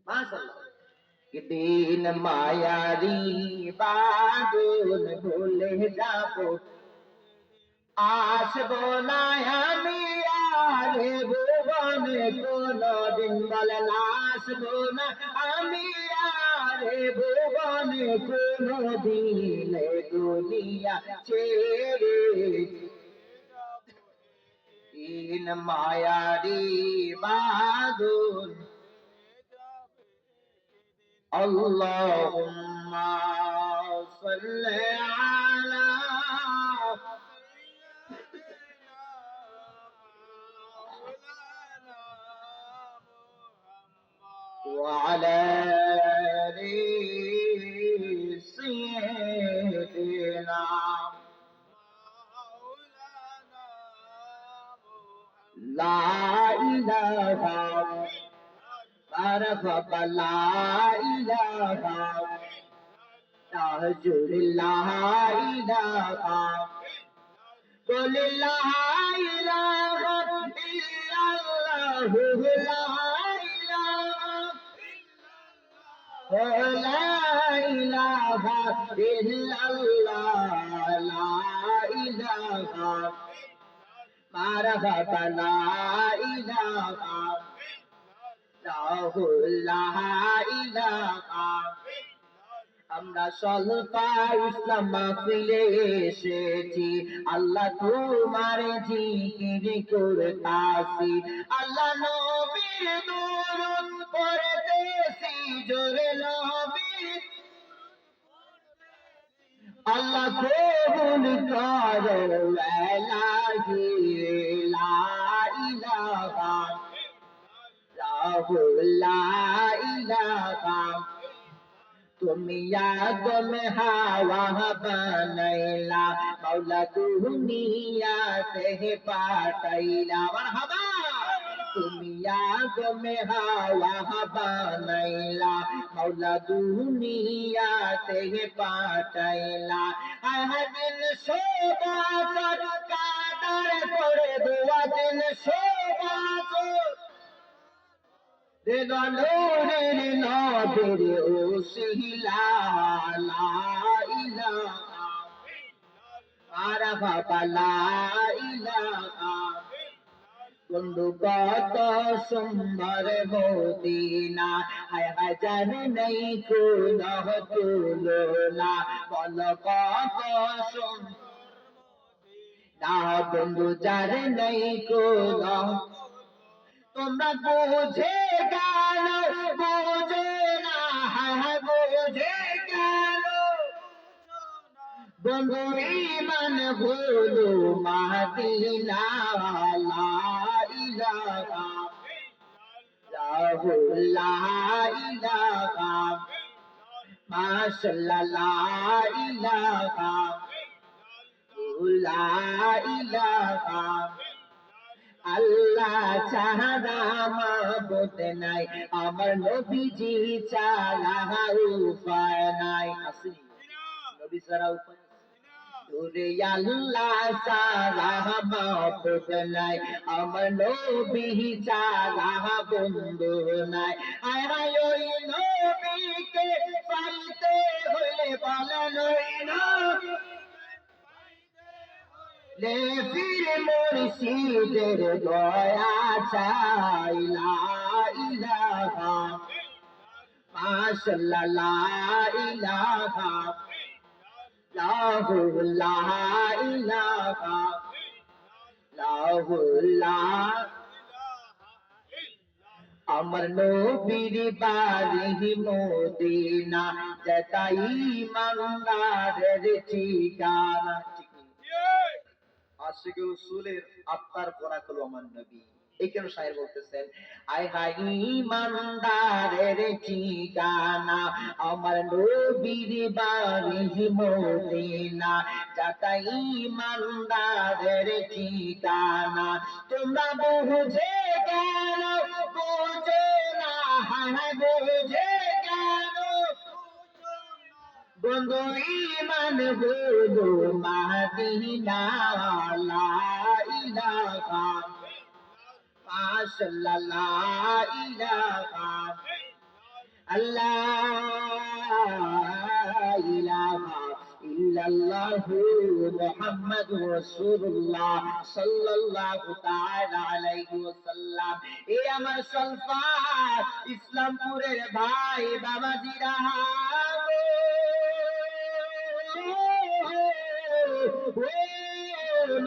মাশাআল্লাহ। দিন মায়ারি বাদল ভুলে যাব, আসবো না আমি আর ভুবনে কোনদিন। বলেন আসবো না আমি আর ভুবনে কোনদিন, দুনিয়া ছেড়ে। দিন মায়ারি বাদল, আল্লাহুম্মা সাল্লি আলা وعلى آل سيدنا لا إله مرحبا لا إله تهجر لا إله قل لا إله إلا الله لا إله لا إله إلا الله لا إله مرحبا لا إله لا إله। আমরা সলফা ইসলাম মাহফিলে এসেছি, আল্লাহ তোমার জিকির করতাছি, আল্লাহ নবীর দরুদ পড়তেছি জোরে নবীর। আল্লাহ কবুল করো ইলাহি লা ইলাহা লা ইলাহা। তুমি আদম হাওয়া বানাইলা, মাওলা দুনিয়াতে পাঠাইলা। মারহাবা। তুমি আদম হাওয়া বানাইলা, মাওলা দুনিয়াতে পাঠাইলা। আহাদিন সোবাচার কাদার করে দোয়া দিন সোবাচার নূরের নবীর ওসিলা লা ইলাহা মারহাবা লা ইলাহা। বন্ধু কত সুন্দর মদিনা, হায় হায় জানে নেই কোন তুলনা, বল কত সুন্দর না বন্ধু জানে নেই কোন। তোমরা বুঝে গেল বুঝে না, হ্যাঁ বুঝে গেল বন্ধু ইমান বলো মাদিনা লা ইলাহা লা ইলাহা মাশাআল্লাহ লা ইলাহা লা ইলাহা। আল্লাহ ছাড়া মাবুদ নাই, আমার নবীজি ছাড়া উপায় নাই। আসেনি নবী ছাড়া উপায় আছে? ওরে আল্লাহ ছাড়া মাবুদ নাই, আমার নবী ছাড়া বন্ধু নাই। আয় হায় ওই নবীকে পাইতে হলে বলেন ওই নবী লে ফির মুর্শিদের দয়া চাই লা ইলাহা মাশাআল্লাহ লা ইলাহা লাহু লা ইলাহা লাহু লা। আমার নবীর বাড়ি মদিনা, যেটাই ইমানদারের ঠিকানা। আশিকে রাসূলের আত্মার খোরাক হলো আমার নবী। এই কেন শায়ের বলতেছেন, আয় হায় ইমানদারের ঠিকানা আমার নবীর বাড়ি মদিনা, যাতা ইমানদারের ঠিকানা। তোমরা বুঝে গেল বুঝে না, হ্যাঁ বুঝে গেল বন্ধু ইমান হলো মাদিনা লা ইলাহা মাশাআল্লাহ লা ইলাহা আল্লাহ ইলাহা ইল্লাল্লাহু মুহাম্মাদুর রাসূলুল্লাহ সাল্লাল্লাহু তাআলা আলাইহি ওয়াসাল্লাম। এই আমার সলফাত ইসলামপুরের ভাই বাবাজিরা,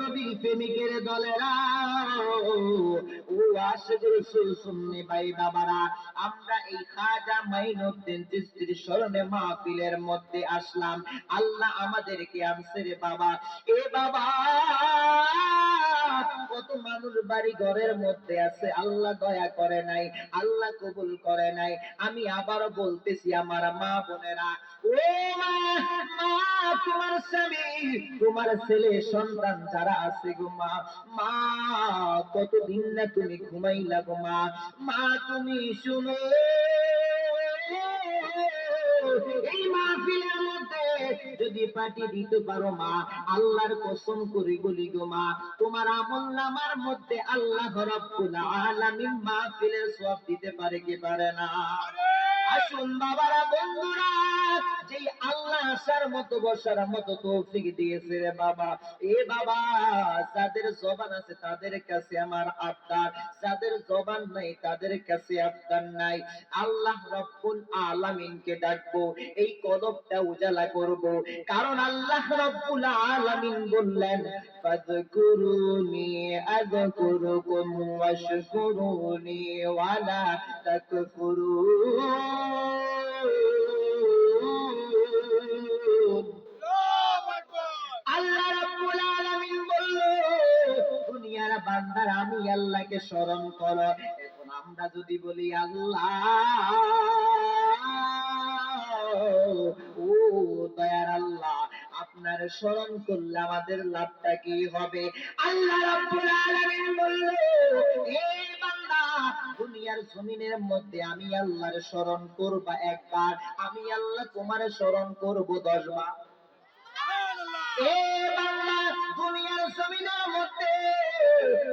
নবী প্রেমিকের দলেরা, ও আশিক রাসূল সুন্নি ভাই বাবারা, আমরা এই খাজা মাইনুদ্দিন চিশতির স্মরণে মাহফিলের মধ্যে আসলাম। আল্লাহ আমাদেরকে আনছে রে বাবা। এ বাবা, কত মানুষ বাড়ি ঘরের মধ্যে আছে, আল্লাহ দয়া করে নাই, আল্লাহ কবুল করে নাই। আমি আবারও বলতেছি আমার মা বোনেরা, ও মা, মা তোমার স্বামী, তোমার ছেলে সন্তান যারা আছে গো মা, মা কতদিন না তুমি ঘুমাইলা গো মা, মা তুমি শুনো, এই মাহফিলের মধ্যে যদি পার্টি দিতে পারো মা, আল্লাহর কসম করে বলি গো মা, তোমার আমলনামার মধ্যে আল্লাহ রাব্বুল আলামিন মাহফিলের সওয়াব দিতে পারে কি পারে না? আসুন বাবারা, বন্ধুরা, যে আল্লাহ আসার মতো বসার মতো তৌফিক দিয়েছে রে বাবা, এ বাবা, যাদের জবান আছে তাদের কাছে আমার আবদার, যাদের জবান নাই তাদের কাছে আবদার নাই। আল্লাহ রাব্বুল আলামিনকে ডাকবো, এই কলবটা উজালা করব, কারণ আল্লাহ রাব্বুল আলামিন বললেন, ফাযকুরুনি আযকুরুকুম ওয়াশকুরুনি ওয়ালা তাকফুরুন। আল্লাহ রাব্বুল আলামিন বলল, দুনিয়ার বান্দারা আমি আল্লাহকে স্মরণ করো। এখন আমরা যদি বলি আল্লাহ, ও দয়ার আল্লাহ, আপনার স্মরণ করলে আমাদের লাভটা কি হবে? আল্লাহ রাব্বুল আলামিন বলল, হে বান্দা, দুনিয়ার জমিনের মধ্যে আমি আল্লাহর স্মরণ করবা একবার, আমি আল্লাহ তোমার স্মরণ করব 10 বার। এ বাংলা, দুনিয়ার জমিনের মধ্যে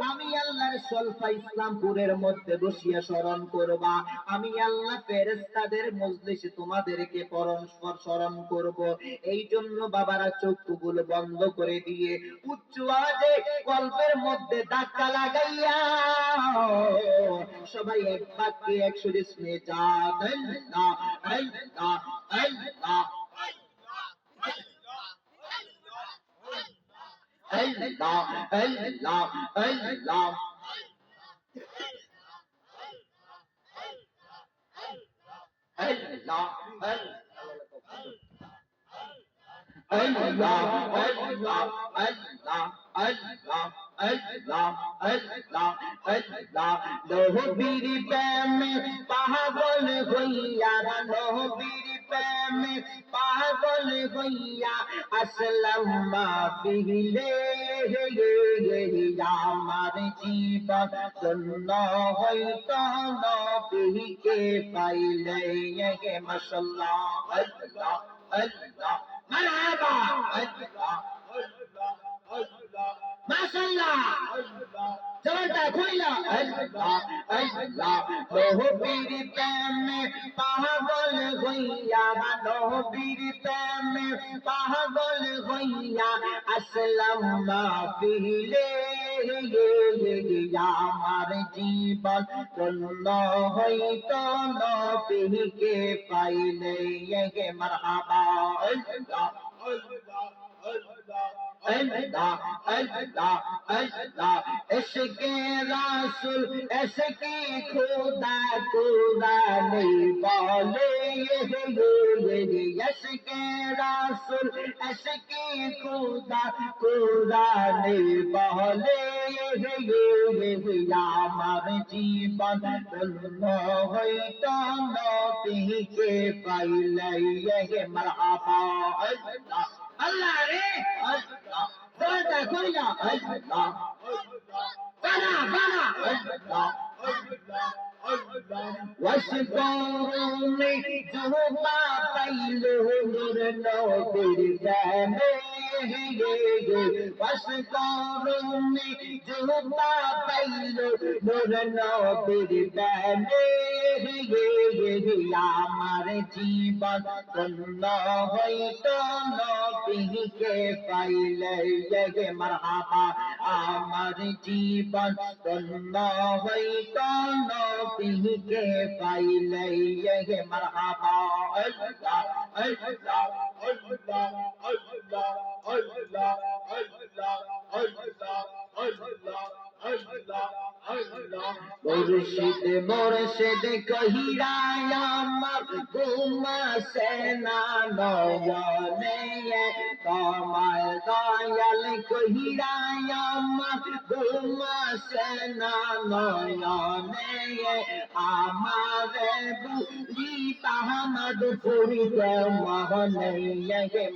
আমি আল্লাহর সলফা ইসলামপুরের মধ্যে বসিয়া স্মরণ করবা, আমি আল্লাহ ফেরেশতাদের মজলিসে তোমাদেরকে পরস্পর স্মরণ করব। এই জন্য বাবারা চক্ষুগুলো বন্ধ করে দিয়ে উচ্চ আওয়াজে কল্পের মধ্যে ধাক্কা লাগাইয়া সবাই এক বাক্যে 100 স্নে যা আল্লাহ আল্লাহ আল্লাহ Allah, Allah, Allah. Allah, Allah, Allah, Allah, Allah, Allah, Allah, Allah. নবীর প্রেমে পাগল হইয়া, নবীর প্রেমে পাগল হইয়া আসলাম মাহফিলে, আমার জীবন ধন্য হইত নবীকে পাইলে। মাশাআল্লাহ, আল্লাহ আল্লাহ, মারহাবা, আল্লাহ আল্লাহ আল্লাহ, মাশাআল্লাহ, জবানটা খুইলা, আল্লাহ আল্লাহ। নবীর প্রেমে পাগল হইয়া, নবীর প্রেমে পাগল হইয়া আসলাম মাহফিলে, আমার জীবন ধন্য হইত নবীকে পাইলে। মারহাবা, আল্লাহ আল্লাহ আল্লাহ আল্লাহ আল্লাহ। ইশকে রাসূল ইশকে খোদা কুরআনে বলে, ইশকে রাসূল ইশকে খোদা কুরআনে বলে, আমার জীবন ধন্য হইত নবীকে পাইলে। মারহাবা, আল্লাহ আল্লাহ রে, আল্লাহ বলটা কইলা, আল্লাহ বানা বানা, আল্লাহ আল্লাহ আল্লাহ। ওয়াশকুরুনি জুবা পাইলো নূর নবীর জানে, বাস করুনে জুতা পাইল নূর নবীর প্রেমে আমার জীবন ধন্য হইত নবীকে পাইলে মারহাবা আমার জীবন ধন্য হইত নবীকে পাইলে মারহাবা আল্লাহ আল্লাহ আল্লাহ আল্লাহ আল্লাহ আল্লাহ আল্লাহ আল্লাহ আল্লাহ আল্লাহ মুর্শিদ মুর্শিদ কহিরা আমার ঘুমাসে না নয়নে তোমার দয়াল কহিরা আমার ঘুমাসে না নয়নে আমারে বুঝি তাহামদ পুরিতে মহনে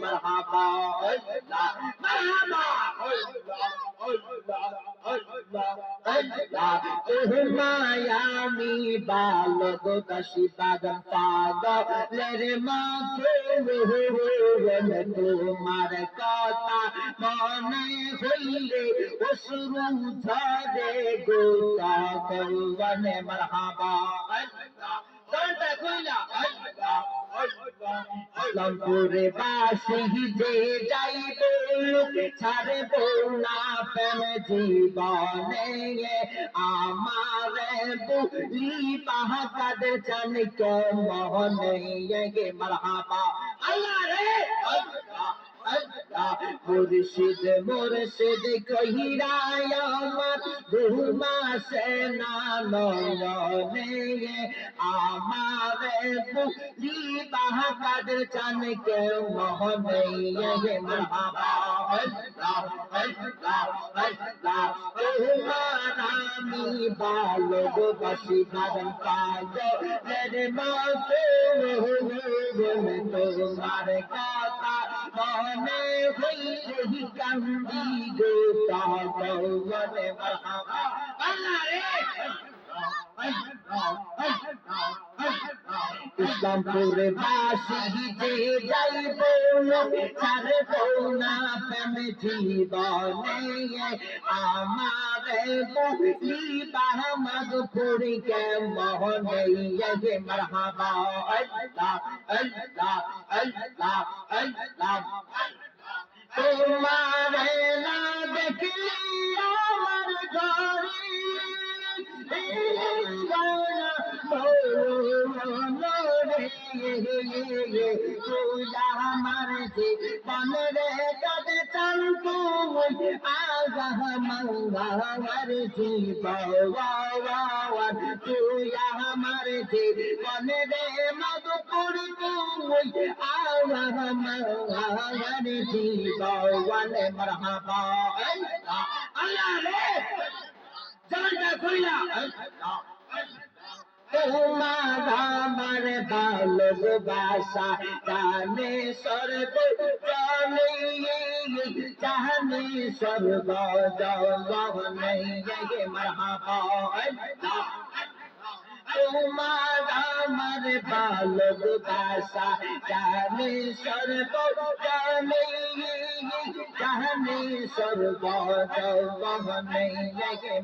মারহাবা আল্লাহ মারহাবা আল্লাহ আল্লাহ আল্লাহ আল্লাহ মায়ামি বালক কাশি বাদন পাগলের মাথে তোমার কথা মনে হইলে অশ্রু ঝরে গোটা কৌবনে মারহাবা আল্লাহ দলটা কইলা আল্লাহ আল্লাহ লঙ্কুরে বাসি যে যাইব ছাড়ব না প্রেম জীবনে আমারে বুলি পাহাকাদ চান কে মোহনে মারহাবা আল্লাহ রে আল্লাহ আল্লাহ মুর্শিদ মুর্শিদ কহিরা আমার ঘুমাসে না নয়নে আমারে বুলি পাহাকাদ চান কে মোহনে মারহাবা আল্লাহ আল্লাহ আল্লাহ তোমার আমি ভালোবাসি বাদন পাগলের মাঝে তোমার কথা মনে হইলে কান্দি গোটা কৌবনে মারহাবা আল্লাহ রে ইসলামপুরে বাসি যে যাইব ছাড়ব না প্রেম জীবনে আমারে বুলি বাহমদ পুরি কে মোহনে মারহাবা আল্লাহ আল্লাহ আল্লাহ আল্লাহ তোমারে না দেখলি আমার ঘরে আমার জীবন রে কাদে চালু আগাহ মঙ্গার জীবন তুই আমার জীবন রে মধুপুর তুই আগাহ মঙ্গার জীবন মারহাবা আল্লাহ রে জানটা কইলা আল্লাহ তোমার আমার ভালোবাসা জানে সর্ব জানে জানে সর্ব জগনে মারহাবা আল্লাহ তোমার আমার ভালোবাসা জানে সর্ব জানে জানে সর্ব জগনে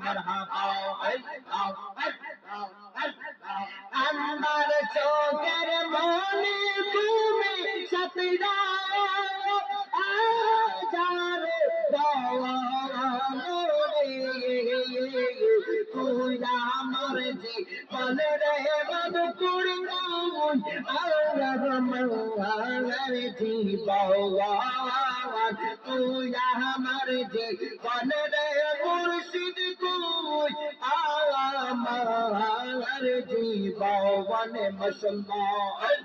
মারহাবা আল্লাহ আমার চোখের মনে তুমি সতরা আজারে তুই আমার জীবন রে মধুপুর আমার জীবন তুই আমার জীবন রে মুর্শিদ তুই আমার জীবন মুসলমান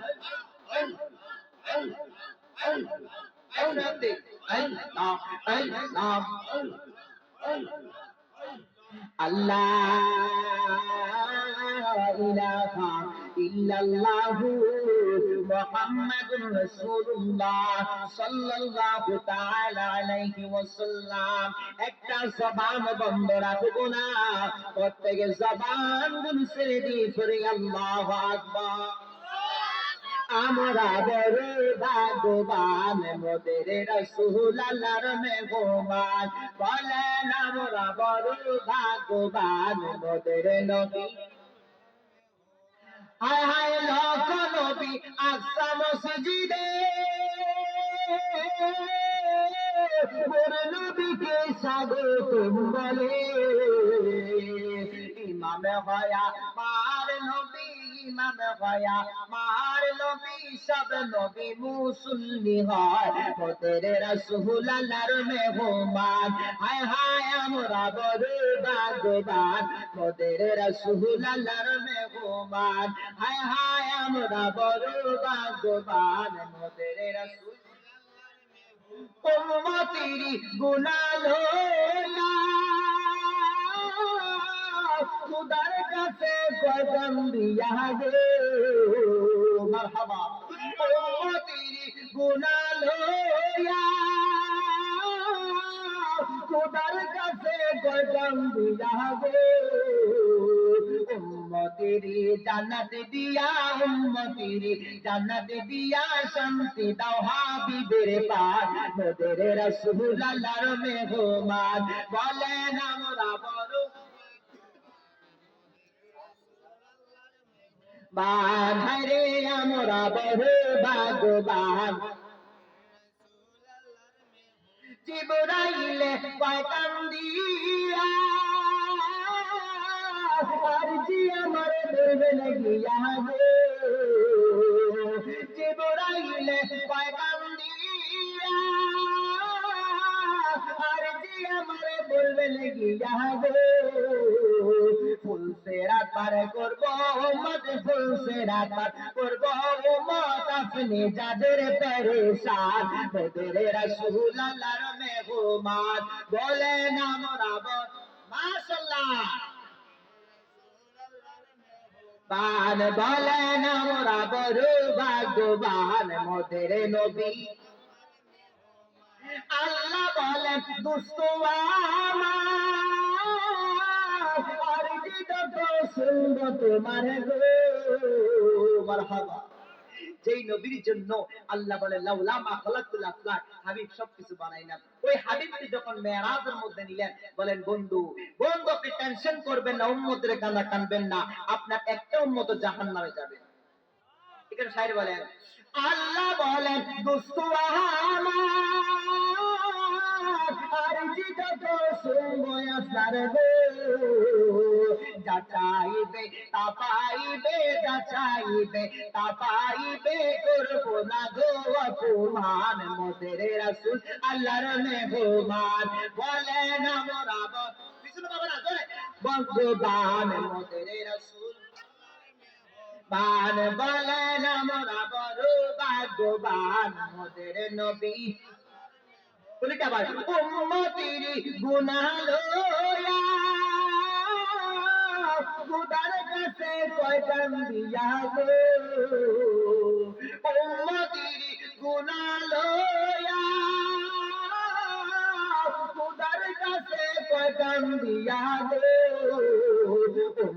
আল্লাহ ইলাহা ইল্লাল্লাহু মুহাম্মাদুর রাসূলুল্লাহ সাল্লাল্লাহু তাআলা আলাইহি ওয়াসাল্লাম। একটা জবান বন্ধ রাখবো না, প্রত্যেক জবান গুলো ছেড়ে দিয়ে পড়ে আল্লাহু আকবার। আমরা বড় ভাগ্যবান মোদের রাসূল আল্লাহর মেহমান বলেন আমরা বড় ভাগ্যবান মোদের নবী হায় হায় লক্ষ নবী আকসা মসজিদে মোর নবীকে স্বাগতম বলে ইমাম হয়া মার নবী ইমাম হয়া মার নবী সব নবী মুসল্লি হয় মোদের রাসূল আল্লাহর মেহমান হায় হায় আমরা বড় ভাগ্যবান মোদের রাসূল আল্লাহর মেহমান হায় হায় আমরা বড় ভাগ্যবান মোদের রাসূল উম্মতেরি গুনাহ লয়া খুদার কাছে কদম দিয়া গে মারহাবা উম্মতেরি গুনাহ লয়া খুদার কাছে কদম দিয়া গে উম্মতেরি জান্নাত দিয়া উম্মতেরি জান্নাত দিয়া শান্তি দাও হাবিবের পাক মোদের রাসূল আল্লাহর মেহমান বলেন আমরা বড় বাহারে আমরা বড় ভাগ্যবান জিবরাইল পয়গাম দিয়া আর জি আমার দরবে লাগিয়া গো জিবরাইল পয়গাম দিয়া আর জি আমার দরবে লাগিয়া গো ফুল সে রাত পার করব উম্মত ফুল সে রাত পার করব উম্মত আপনি যাদের পেরেশান মোদের রাসূল আল্লাহর মেহমান বলেন আমরা মাশাআল্লাহ বান বলেন আমরা বড় ভাগ্যবান মোদের নবী আল্লাহ বলেন দুষ্ট আমার আর যত সুন্দর তোমার গো মারহাবা যেই নবীর জন্য আল্লাহ বলে লাউলা মা খালাকুল আফলাক হাবিব সবকিছু বানাইলাম ওই হাবিবকে যখন মেরাজের মধ্যে নিলেন বলেন বন্ধু বন্ধু আপনি টেনশন করবেন না উম্মতের কান্না কানবেন না আপনার একটা উম্মত জাহান্নামে যাবে এখানে শায়ের বলেন আল্লাহ বলেন দোস্ত আমার আর যত সময় আসার গো যাচাইবে তাপাইবে যাচাইবে তাপাইবে করবো না গো অপমান মোদের রাসূল আল্লাহর মেহমান বলেন আমরা পিছনে বাবা না জোরে ভগবান মোদের রাসূল বান বলেন আমরা বড় ভাগ্যবান মোদের নবী বলিটা বল উম্মতেরি গুনাহ লয়া খুদার কাছে কয়দান দিয়া গো উম্মতেরি গুনাহ লয়া খুদার কাছে কয়দান দিয়া গো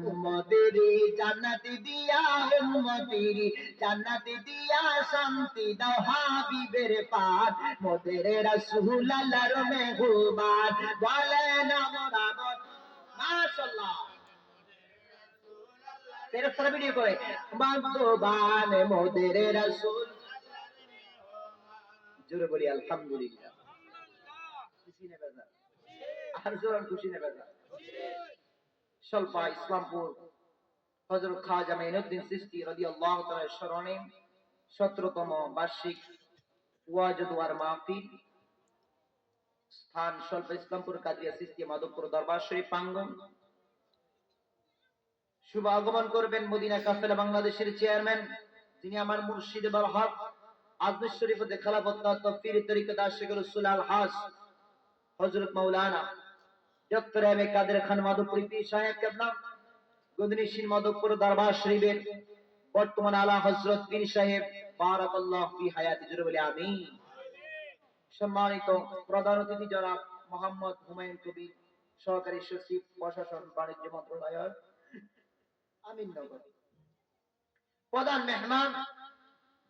উম্মতেরি জান্নাত দিয়া উম্মতেরি জান্নাত দিয়া শান্তি দাও হাবিবের পাক মোদের রাসূল আল্লাহর মেহমান বলেন আমরা মাশাআল্লাহ ফেরেশতারা ভিডিও করে ভাগ্যবান মোদের রাসূল জোরে বলি আলহামদুলিল্লাহ খুশি না বাজার আর জোরে খুশি না বাজার সলফা ইসলামপুর হযরত খাজা মাইনুদ্দিন চিশতি রাদিয়াল্লাহু তাআলা স্মরণে 17তম বার্ষিক ওয়াজ দোয়ার মাহফিল স্থান সলফা ইসলামপুর কাদিয়া চিশতি মাধবপুর দরবার শরীফ প্রাঙ্গণ শুভ আগমন করবেন মদিনা কাফেলা বাংলাদেশের চেয়ারম্যান যিনি আমার মুর্শিদ বরহক আজমির শরীফতে খেলাফত তফসির তরিকত আশিক রাসূল আল হাস Hazrat Maulana doctor M A কাদের খান মাধবপুরী পীর সাহেব কেবলা গদনিশিন মাধবপুর দরবার শরীফের বর্তমান আলা হযরত পীর সাহেব বারাকাল্লাহু ফি হায়াতি জুরে বলি আমিন সম্মানিত প্রধান অতিথি জনাব মোহাম্মদ হুমায়ুন কবির সহকারী সচিব প্রশাসন বাণিজ্য মন্ত্রণালয় আমিননগর প্রধান মেহমান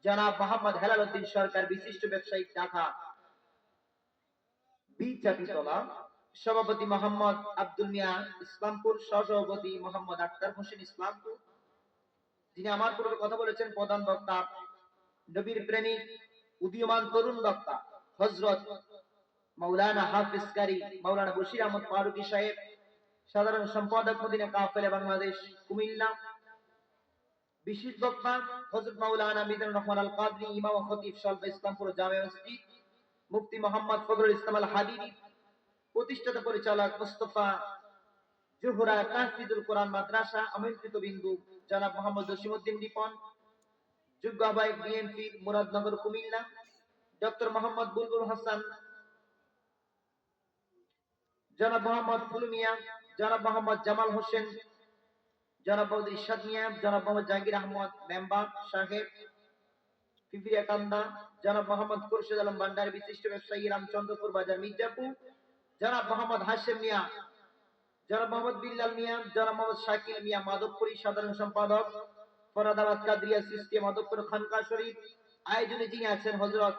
জনাব মোহাম্মদ হেলাল উদ্দিন সরকার, বিশিষ্ট ব্যবসায়িক, ঢাকা বিচাপিতলা। সভাপতি মোহাম্মদ আব্দুল মিয়া, ইসলামপুর। সহসভাপতি মোহাম্মদ আক্তার হোসেন, ইসলামপুর। যিনি আমার পূর্বে কথা বলেছেন, প্রধান বক্তা নবীর প্রেমিক উদীয়মান তরুণ বক্তা হযরত মাওলানা হাফিজ কারি মাওলানা বশির আহমদ ফারুকী সাহেব, সাধারণ সম্পাদক মদিনা কাফেলা বাংলাদেশ, কুমিল্লা। বিশেষ বক্তা হযরত মাওলানা মিজানুর রহমান আল কাদরি, ইমাম ও খতিব সলফ ইসলামপুর জামে মসজিদ। মুফতি মোহাম্মদ ফজলুল ইসলাম আল হাদিরি, প্রতিষ্ঠাতা পরিচালক মুস্তাফা জোহরা তাহফিজুল কোরআন মাদ্রাসা। আমন্ত্রিত বিন্দু জনাব মোহাম্মদ জসিমউদ্দিন রিপন, যোগ্য আহ্বায়ক বিএনপি মুরাদনগর, কুমিল্লা। ডক্টর মোহাম্মদ বুলবুল হাসান, জনাব মোহাম্মদ ফুল মিয়া, জনাব মোহাম্মদ জামাল হোসেন, জনাব মোহাম্মদ ইরশাদ মিয়া, জনাব মোহাম্মদ জাহাঙ্গীর আহমদ মেম্বার সাহেব, পিপিরিয়া কান্দা। জনাব মোহাম্মদ খুরশেদ আলম ভান্ডার, বিশিষ্ট ব্যবসায়ী, রামচন্দ্রপুর বাজার, মির্জাপুর। জনাব মোহাম্মদ হাশেম মিয়া, জনাব মোহাম্মদ বিল্লাল মিয়া, জনাব মোহাম্মদ শাকিল মিয়া মাধবপুরী, সাধারণ সম্পাদক ফরাদাবাদ কাদরিয়া সিস্টেম মাধবপুর খানকা শরীফ। আয়োজনে যিনি আছেন হযরত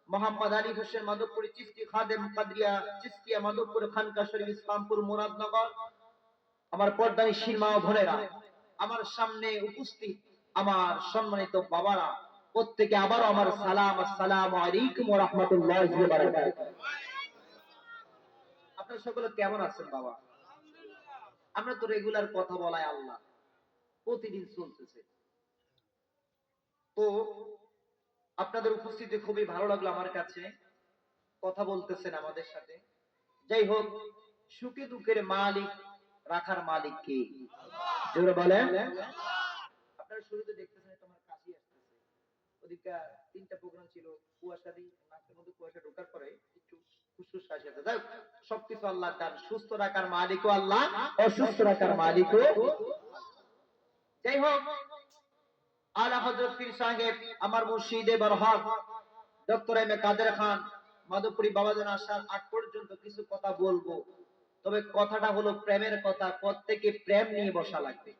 মোহাম্মদ আলী হোসেন মাধবপুরী চিশতি খাদেম কাদরিয়া চিশতিয়া মাধবপুর খানকা শরীফ, ইসলামপুর মুরাদনগর। আমার পর্দানিশীল মা ও বোনেরা, আমার সামনে উপস্থিত আমার সম্মানিত বাবারা, প্রত্যেকে আবারও আমার সালাম, আসসালামু আলাইকুম ওয়া রাহমাতুল্লাহি ওয়া বারাকাতুহু। আপনারা সকলে কেমন আছেন বাবা? আমরা তো রেগুলার কথা বলাই আল্লাহ, প্রতিদিন চলতেছে। তো আপনাদের উপস্থিতি খুবই ভালো লাগলো আমার কাছে, কথা বলতেছেন আমাদের সাথে। যাই হোক, সুখে দুঃখের মালিক, রাখার মালিক কে? জোরে বলেন। আপনারা শুরুতে দেখতেছেন তোমার কাশি আসতেছে, ওদিকে তিনটা প্রোগ্রাম ছিল, কুয়াশা দিয়ে নাকের মধ্যে কুয়াশা ঢোকার পরে একটু ফুসফুস কাশি আসে। যাই হোক, সবকিছু আল্লাহর দান। সুস্থ রাখার মালিকও আল্লাহ, অসুস্থ রাখার মালিকও। যাই হোক, আলা হযরত পীর সাহেব আমার মুর্শিদে বরহক ডক্টর এম এ কাদের খান মাধবপুরী বাবাজান আসার আগ পর্যন্ত কিছু কথা বলবো। তবে কথাটা হলো প্রেমের কথা, প্রত্যেকে প্রেম নিয়ে বসা লাগবে।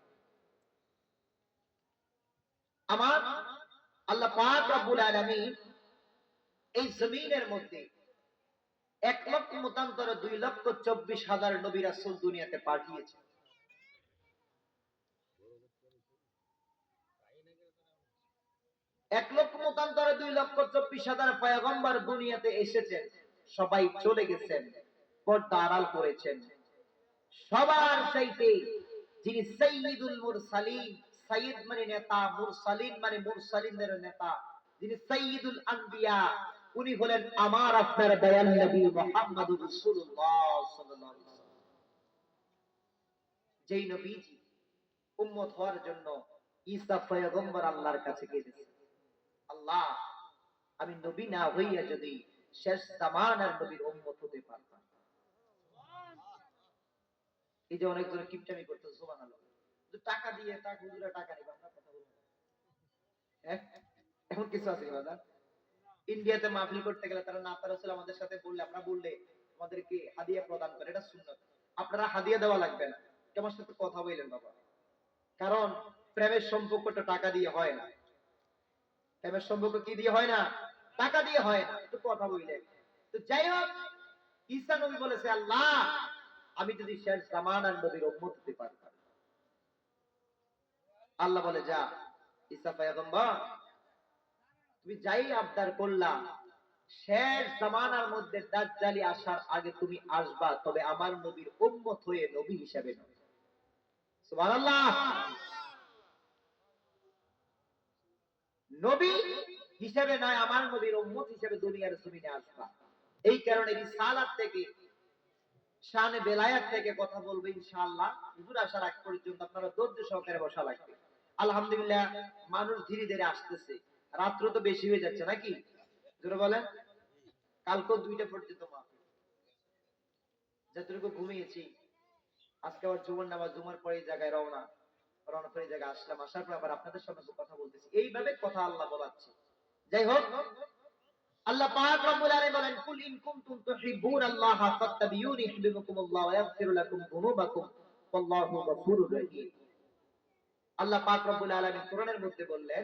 আমার আল্লাহ পাক রব্বুল আলামিন এই জমিনের মধ্যে 1,24,000 নবী রাসূল দুনিয়াতে পাঠিয়েছে। 1,24,000 পয়গম্বর দুনিয়াতে এসেছেন, সবাই চলে গেছেন, পর্দা আড়াল করেছেন। সবার চাইতে যিনি সাইয়্যিদুল মুরসালিন, সাইয়্যিদ মানে নেতা, মুরসালিন মানে মুরসালিনদের নেতা, যিনি সাইয়্যিদুল আম্বিয়া, উনি হলেন আমার আপনার দয়াল নবী মুহাম্মদুর রাসূলুল্লাহ সাল্লাল্লাহু আলাইহি ওয়াসাল্লাম। যেই নবীজি উম্মত হওয়ার জন্য ঈসা পয়গম্বর আল্লাহর কাছে গিয়েছেন, আল্লাহ আমি নবী না হইয়া যদি শেষ জামানার নবীর উম্মত হতে পারতাম। এই যে অনেকজন কিপটামি করতে, সুবহানাল্লাহ, টাকা দিয়ে টাকা হুজুরা টাকা নিবা, আমরা কথা বলবো এমন কিছু আছে বাবা। ইন্ডিয়াতে মাহফিল করতে গেলে তারা নাতা রাসূল আমাদের সাথে বললে, আমরা বললে আমাদেরকে হাদিয়া প্রদান করে, এটা সুন্নাত। আপনারা হাদিয়া দেওয়া লাগবে না, আমার সাথে কথা বললেন বাবা। কারণ প্রেমের সম্পর্কটা টাকা দিয়ে হয় না। প্রেমের সম্পর্ক কি দিয়ে হয় না? টাকা দিয়ে হয় না, একটু কথা বললেন। তো যাই হোক, ঈসা নবী বলেছে, আল্লাহ আমি যদি শেষ জামানার নবীর উম্মত হতে পারতাম। আল্লাহ বলে, যা ঈসা পয়গম্বর, তুমি যাই আবদার করলা, শেষ জামানার মধ্যে দাজ্জালি আসার আগে তুমি আসবা, তবে আমার নবীর উম্মত হয়ে, নবী হিসেবে নয়। সুবহানাল্লাহ। নবী হিসেবে নয়, আমার নবীর উম্মত হিসেবে দুনিয়ার জমিনে আসবা। এই কারণে রিসালাত থেকে, শানে বেলায়াত থেকে কথা বলবো ইনশাআল্লাহ। হুজুর আসার আগ পর্যন্ত আপনারা ধৈর্য সহকারে বসা লাগবে। আলহামদুলিল্লাহ, মানুষ ধীরে ধীরে আসতেছে, রাত্র তো বেশি হয়ে যাচ্ছে নাকি? জোরে বলেন। কালকে 2টা পর্যন্ত মাহফিল, যতটুকু ঘুমিয়েছি, আজকে আবার জুমার নামাজ, জুমার পরে এই জায়গায় রওনা করে এই জায়গায় আসলাম, আসার পর আবার আপনাদের সামনে কথা বলতেছি। এইভাবে কথা আল্লাহ বলাচ্ছে। যাই হোক, আল্লাহ পাক রব্বুল আলামিন বলেন, কুল ইন কুনতুম তুহিব্বুনাল্লাহা ফাত্তাবিউনি ইউহিব্বুকুমুল্লাহ ওয়া ইয়াগফির লাকুম যুনুবাকুম ওয়াল্লাহু গফুরুর রহিম। আল্লাহ পাক রব্বুল আলামিন কোরআনের মধ্যে বললেন,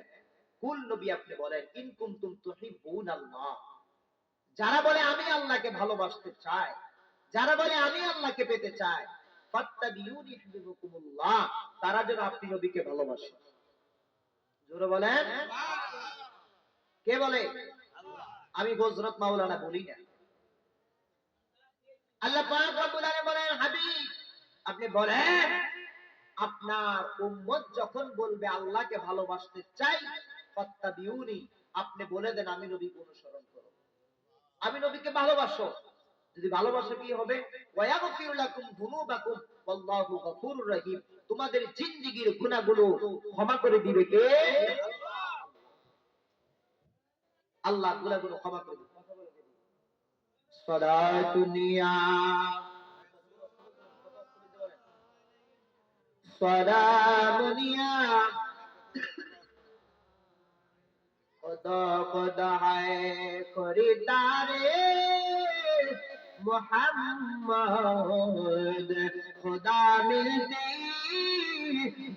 কুল নবী আপনি বলেন ইন কুনতুম তুহিব্বুনাল্লাহ, যারা বলে আমি আল্লাহকে ভালোবাসতে চাই, যারা বলে আমি আল্লাহকে পেতে চাই, ফাত্তাবিউনি ইউহিব্বুকুমুল্লাহ, তারা যেন আপনি নবীকে ভালোবাসে। জোরে বলেন কে বলে? আমি হযরত মাওলানা বলি না। আল্লাহ পাক রব্বুল আলামিন বলেন হাবিব আপনি বলেন আপনার উম্মত যখন বলবে আল্লাহকে ভালোবাসতে চাই, ফাত্তাবিউনি, আপনি বলে দেন আমি নবীকে অনুসরণ করো, আমি নবীকে ভালোবাসো। যদি ভালোবাসা কি হবে? ওয়ায়াগফিরু লাকুম যুনুবাকুম ওয়াল্লাহু গফুরুর রহিম, তোমাদের জিন্দেগীর গুনাহগুলো ক্ষমা করে দিবে কে? আল্লাহ গুনাহগুলো ক্ষমা করে দিবে। সালাতুনিয়া সালামুনিয়া खुदा खुदा है खरीदारे मोहम्मद, खुदा मिलती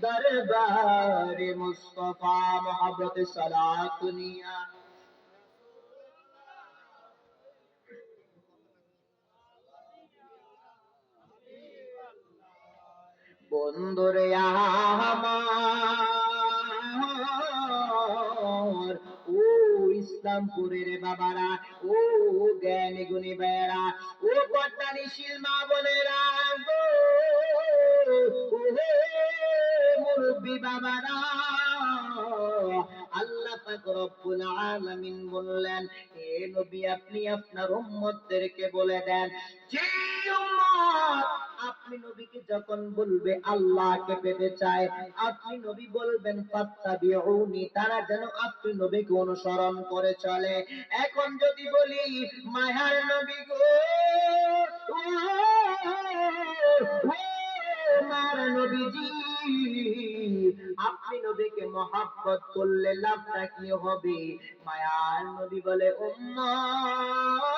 दरबार मुस्तफा मोहब्बत सलात दुनिया। বন্ধুরে আমার, ও ইসলামপুরের বাবারা, ও জ্ঞানী গুণী ভাইয়েরা, ও পদ্মানিশীল মা বোনেরা গো, মুরব্বী বাবারা, আল্লাহ পাক রব্বুল আলামিন বললেন হে নবী আপনি আপনার উম্মতদেরকে বলে দেন যে উম্মত আপনি নবীকে যখন বলবে আল্লাহকে পেতে চায়, আপনি নবী বলবেন ফাত্তাবিউনি, তারা যেন আপনি নবীকে অনুসরণ করে চলে। এখন যদি বলি মায়ার নবী গো, ও মার নবীজি, আপনি নবীকে মহব্বত করলে লাভটা কি হবে? মায়ার নবী বলে উম্মত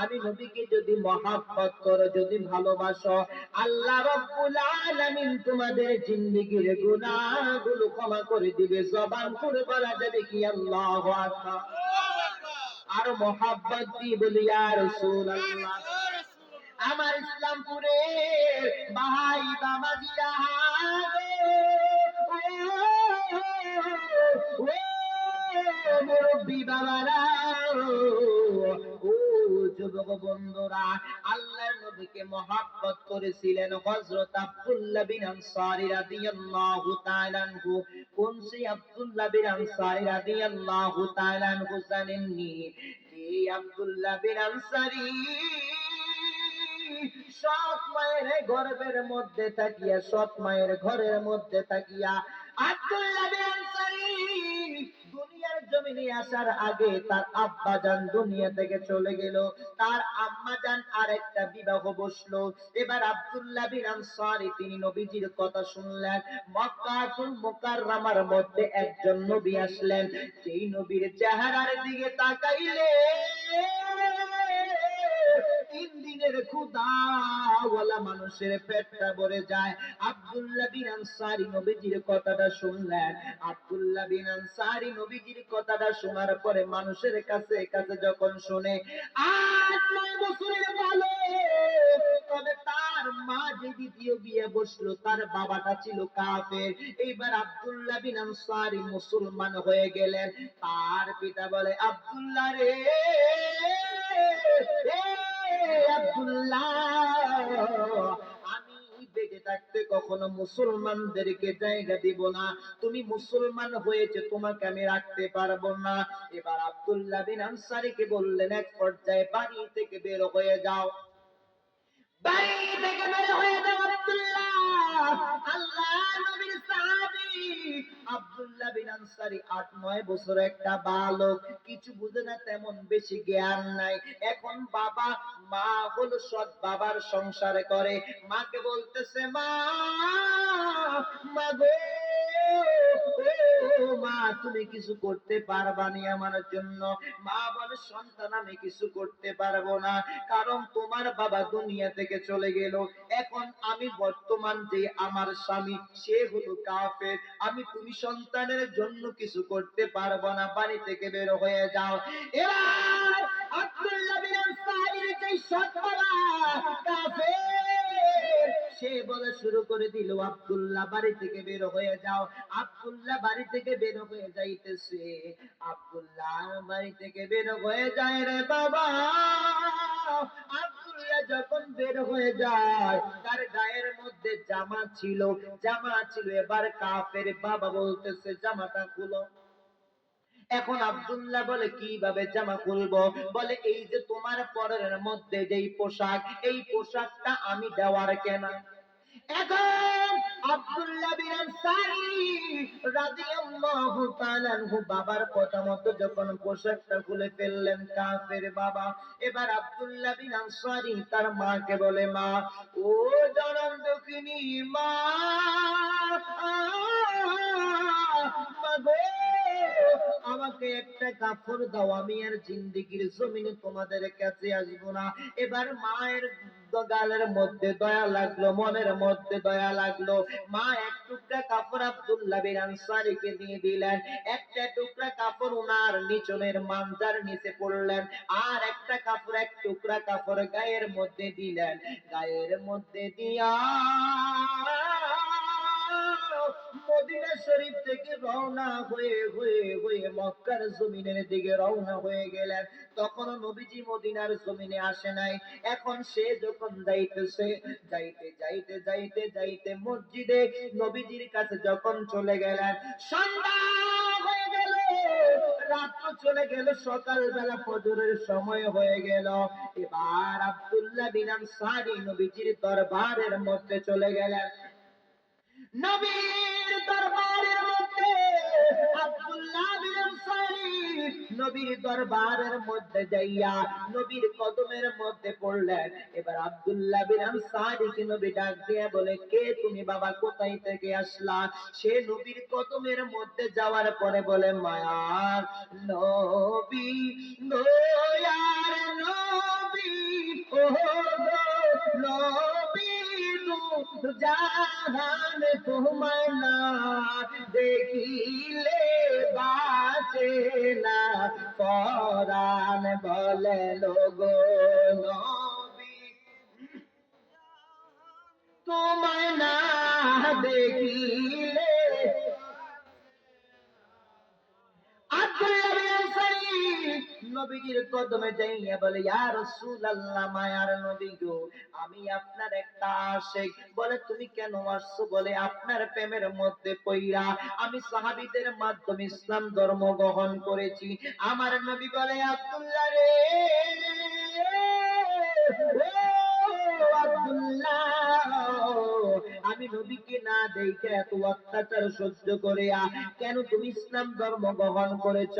আমি নবীকে যদি মহব্বত করো, যদি ভালোবাসো, আল্লাহ রাব্বুল আলামিন তোমাদের জিন্দেগীর গুনাহগুলো ক্ষমা করে দিবে। জবান করে বলা যাবে কি আল্লাহু আকবার। আর মহব্বত দিয়ে বলি ইয়া রাসূলুল্লাহ। আমার ইসলামপুরের ভাই বাবাজিরা মুরব্বী বাবারা, ও যুবক বন্ধুরা, আল্লাহর নবীকে মহব্বত করেছিলেন হযরত আব্দুল্লাহ বিন আনসারী রাদিয়াল্লাহু তাআলা আনহু। কোন সেই আব্দুল্লাহ বিন আনসারী রাদিয়াল্লাহু তাআলা আনহু জানেননি? এই আব্দুল্লাহ বিন আনসারী সৎ মায়ের গর্ভের মধ্যে থাকিয়া, সৎ মায়ের ঘরের মধ্যে থাকিয়া আব্দুল্লাহ বিন আনসারী দুনিয়ার জমিনে আসার আগে তার আব্বা জান দুনিয়া থেকে চলে গেল, তার আম্মা জান আরেকটা বিবাহ বসলো। এবার আব্দুল্লাহ বিন আনসারী তিনি নবীজির কথা শুনলেন। মক্কাতুল মুকাররমার মধ্যে একজন নবী আসলেন, যেই নবীর চেহারার দিকে তাকাইলে 3 দিনের ক্ষুধাওয়ালা মানুষের পেটটা ভরে যায়। আব্দুল্লাহ বিন আনসারী নবীজির কথাটা শুনলেন। আব্দুল্লাহ বিন আনসারী নবীজির কথাটা শোনার পরে মানুষের কাছে কাছে যখন শুনে 8-9 বছরের বালক, তবে তার মা যে দ্বিতীয় বিয়ে বসলো তার বাবাটা ছিল কাফের। এইবার আব্দুল্লাহ বিন আনসারী মুসলমান হয়ে গেলেন। তার পিতা বলে আব্দুল্লাহ রে, আব্দুল্লাহ, আমি বেঁচে থাকতে কখনো মুসলমানদেরকে জায়গা দিব না, তুমি মুসলমান হয়েছে তোমাকে আমি রাখতে পারবো না। এবার আব্দুল্লাহ বিন আনসারীকে বললেন এক পর্যায়ে বাড়ি থেকে বের হয়ে যাও, বাড়ি থেকে বের হয়ে যাও আব্দুল্লাহ। আল্লাহ নবীর সাহাবী আব্দুল্লাহ বিন আনসারী 8-9 বছর একটা বালক, কিছু বুঝে না, তেমন বেশি জ্ঞান নাই। এখন বাবা মা হলো সৎ বাবার সংসার করে, মাকে বলতেছে মা, মা গো মা তুমি কিছু করতে পারবা না আমার জন্য? মা বলে সন্তান আমি কিছু করতে পারবো না, কারণ তোমার বাবা দুনিয়া থেকে চলে গেল। এখন আমি বর্তমান যে আমার স্বামী সে হলো কাফের, তুমি সন্তানের জন্য কিছু করতে পারবো না, বাড়ি থেকে বের হয়ে যাও। এবার আব্দুল্লাহ বিন আনসারীর যে সৎ বাবা কাফের, সে বলে শুরু করে দিল আব্দুল্লাহ বাড়ি থেকে বের হয়ে যাও। আব্দুল্লাহ বাড়ি থেকে বের হয়ে যাইতেছে। আব্দুল্লাহ বাড়ি থেকে বের হয়ে যায় রে বাবা। আব্দুল্লাহ যখন বের হয়ে যায় তার গায়ের মধ্যে জামা ছিল, এবার কাফের বাবা বলতেছে জামাটা খুলো। এখন আব্দুল্লাহ বলে কিভাবে জামা খুলবো? বলে এই যে তোমার পরের মধ্যে যেই পোশাক, এই পোশাকটা আমি দেওয়ার কেনা। এখন আব্দুল্লাহ বিন আনসারী রাদিয়াল্লাহু তাআলা আনহু বাবার কথা মতো যখন পোশাকটা খুলে ফেললেন কাফের বাবা, এবার আব্দুল্লাহ বিন আনসারী তার মাকে বলে মা, ও জনম দুঃখিনী মা, মাগো আমাকে একটা কাপড় দাও, আমি আর জিন্দেগির জমিনে তোমাদের কাছে আসবো না। এবার মায়ের গালের মধ্যে দয়া লাগলো, মনের মধ্যে দয়া লাগলো। মা এক টুকরা কাপড় আব্দুল্লাহ বিন আনসারীকে দিয়ে দিলেন, একটা টুকরা কাপড় উনার নিচনের মানজার নিচে পড়লেন, আর একটা কাপড় এক টুকরা কাপড় গায়ের মধ্যে দিলেন। গায়ের মধ্যে দিয়া মদিনা শরীফ থেকে রওনা হয়ে মক্কার জমিনের দিকে রওনা হয়ে গেলেন। তখন নবীজি মদিনার জমিনে আসে নাই। এখন সে যখন যাইতেছে, যাইতে মসজিদে নবীজির কাছে যখন চলে গেলেন, সন্ধ্যা হয়ে গেল, রাত্র চলে গেল, সকালবেলা ফজরের সময় হয়ে গেল। এবার আব্দুল্লাহ বিন আনসারী নবীজির দরবারের মধ্যে চলে গেলেন। নবীর দরবারের মধ্যে আব্দুল্লাহ বিন আনসারী নবীর দরবারের মধ্যে যাইয়া নবীর কদমের মধ্যে পড়লেন। এবার আব্দুল্লাহ বিন আনসারীকে নবী ডাক দিয়ে বলে, কে তুমি বাবা, কোথায় থেকে আসলা? সে নবীর কদমের মধ্যে যাওয়ার পরে বলে, মায়ার নবী, দয়ার নবী, ও নবী জাহান তোমায় না দেখিলে বাঁচে না পরাণ, বলে লোগো নবী তোমায় না দেখিলে। নবীজির কদমে যাইয়া বলে, ইয়া রাসূলুল্লাহ, মায়ার নবী গো, আমি আপনার একটা আশিক। বলে তুমি কেন আসছো? বলে আপনার প্রেমের মধ্যে পইরা আমি সাহাবীদের মাধ্যমে ইসলাম ধর্ম গ্রহণ করেছি। আমার নবী বলে, আব্দুল্লাহ রে, আমি নবীকে না দেখে এত অত্যাচার সহ্য করে কেন তুমি ইসলাম ধর্ম গ্রহণ করেছ?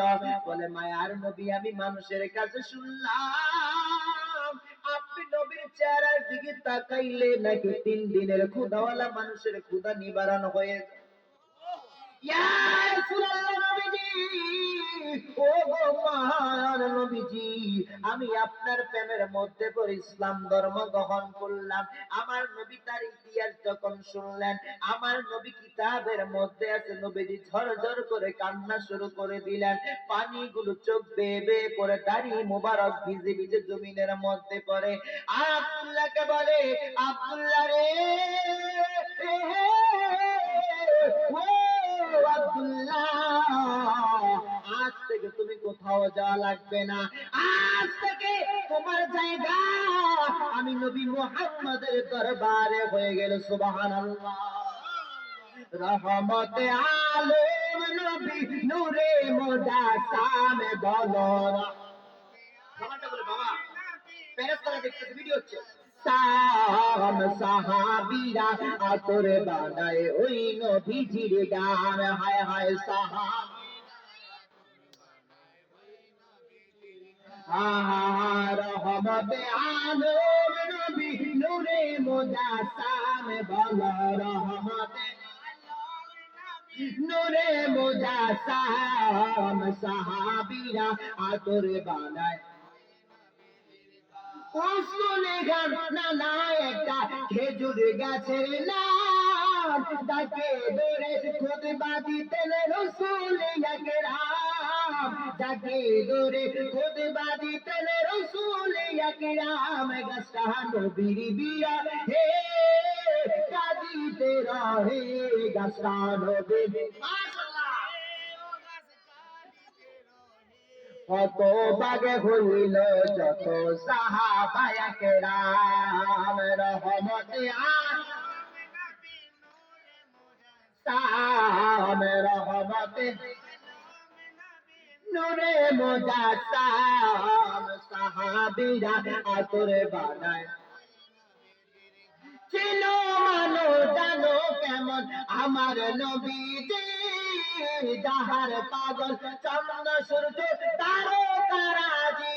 বলে, মায়ার নবী, আমি মানুষের কাছে শুনলাম আপনি নবীর চেহারার দিকে তাকাইলে নাকি 3 দিনের ক্ষুধাওয়ালা মানুষের ক্ষুধা নিবারণ হয়ে যায়। ইয়া রাসূলুল্লাহ, নবীজি, ও গো মহান নবীজি, আমি আপনার প্রেমের মধ্যে পড়ে ইসলাম ধর্ম গ্রহণ করলাম। আমার নবী তার ইতিহাস যখন শুনলেন, আমার নবী কিতাবের মধ্যে আছে, নবীজি ঝরঝর করে কান্না শুরু করে দিলেন। পানিগুলো চোখ বেয়ে বেয়ে পড়ে, দাড়ি মোবারক ভিজে ভিজে জমিনের মধ্যে পড়ে। আব্দুল্লাহকে বলে, আব্দুল্লাহ রে, আজ থেকে তুমি কোথাও যাওয়া লাগবে না। আজ থেকে তোমার জায়গা আমি নবী মুহাম্মদের দরবারে হয়ে গেল। সুবহানাল্লাহ। রহমতে আলম নবী, নূরে মুজাসসামে বলো না। সমানটা বলে বাবা, ফেরেশতারা দেখতেছে, ভিডিও হচ্ছে। সাম সাহাবীরা আতর বানায় ওই নবীজির গান, হায় হায় সাহাব, রহমতে আলম নবী, নূরে মুজাসসামে বলো রহমতে। নূরে মুজাসসাম সাহাবীরা আতর বানায় উসুলে গান না একটা খেজুর গাছের নাম তাকে ধরে খুতবা দিতেন রাসূল আকরাম তাকে ধরে খুতবা দিতেন রাসূল আকরাম গাছটা নবীর বিয়া হে কাঁদিতে রহে গাছটা নবীর কত বাগে হইল যত সাহাবায়ে কেরাম রহমতে আসাম রহমতে নূরে মুজাসসাম সাহাবীরা আতর বানায় ছিল মানো জানো কেমন আমার নবীজি যাহার পাগল চন্দ্র সূর্য তারকারাজি